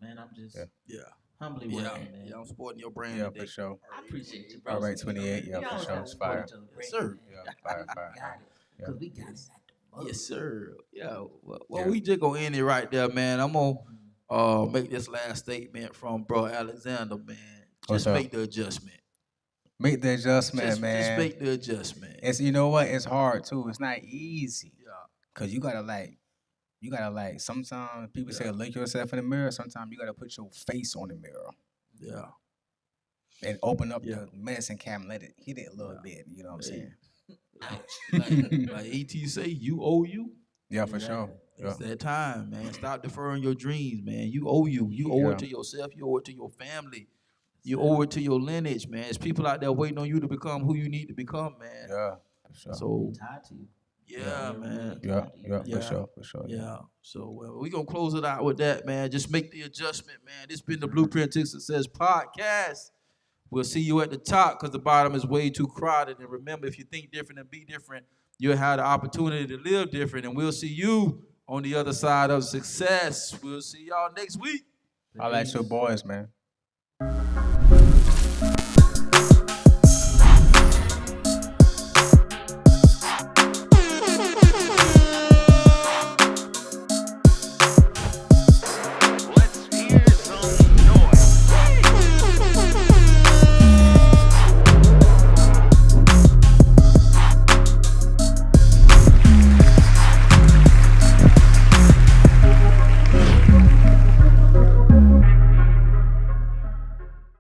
Speaker 3: Man, I'm just
Speaker 1: Yeah.
Speaker 3: humbly
Speaker 1: Yeah.
Speaker 3: welcome, man.
Speaker 1: Yeah, I'm supporting your brand
Speaker 2: Yeah,
Speaker 1: today.
Speaker 2: for sure.
Speaker 3: I appreciate you, bro.
Speaker 2: All right, 28,
Speaker 3: We
Speaker 2: yeah, for
Speaker 3: always
Speaker 2: sure.
Speaker 3: gotta
Speaker 2: It's
Speaker 3: support
Speaker 2: fire.
Speaker 3: each other.
Speaker 1: Yes, sir.
Speaker 2: Yeah, fire.
Speaker 3: Got it. Because we got it at the most.
Speaker 1: Yes, sir. Yeah. Well,
Speaker 2: Yeah.
Speaker 1: we just gonna end it right there, man. I'm gonna make this last statement from bro Alxndr, man.
Speaker 2: What's
Speaker 1: Just
Speaker 2: up?
Speaker 1: make the adjustment.
Speaker 2: Make the adjustment, man.
Speaker 1: Just make the adjustment.
Speaker 2: It's, you know what? It's hard too. It's not easy.
Speaker 1: Yeah.
Speaker 2: Cause you gotta like. Sometimes people say look yourself in the mirror. Sometimes you gotta put your face on the mirror
Speaker 1: Yeah.
Speaker 2: and open up the medicine cabinet, let it hit it a little bit. You know what I'm saying?
Speaker 1: Like ET say, you owe you.
Speaker 2: Yeah, for sure. Yeah.
Speaker 1: It's that time, man. Stop deferring your dreams, man. You owe you. You owe it to yourself. You owe it to your family. You owe it to your lineage, man. There's people out there waiting on you to become who you need to become, man.
Speaker 2: Yeah, for sure.
Speaker 1: So
Speaker 3: Tied to you.
Speaker 1: yeah, man.
Speaker 2: Yeah,
Speaker 1: Yeah.
Speaker 2: for sure.
Speaker 1: Yeah. So we're gonna close it out with that, man. Just make the adjustment, man. This been the Blueprint to Success podcast. We'll see you at the top because the bottom is way too crowded. And remember, if you think different and be different, you'll have the opportunity to live different. And we'll see you on the other side of success. We'll see y'all next week.
Speaker 2: I like your boys, man.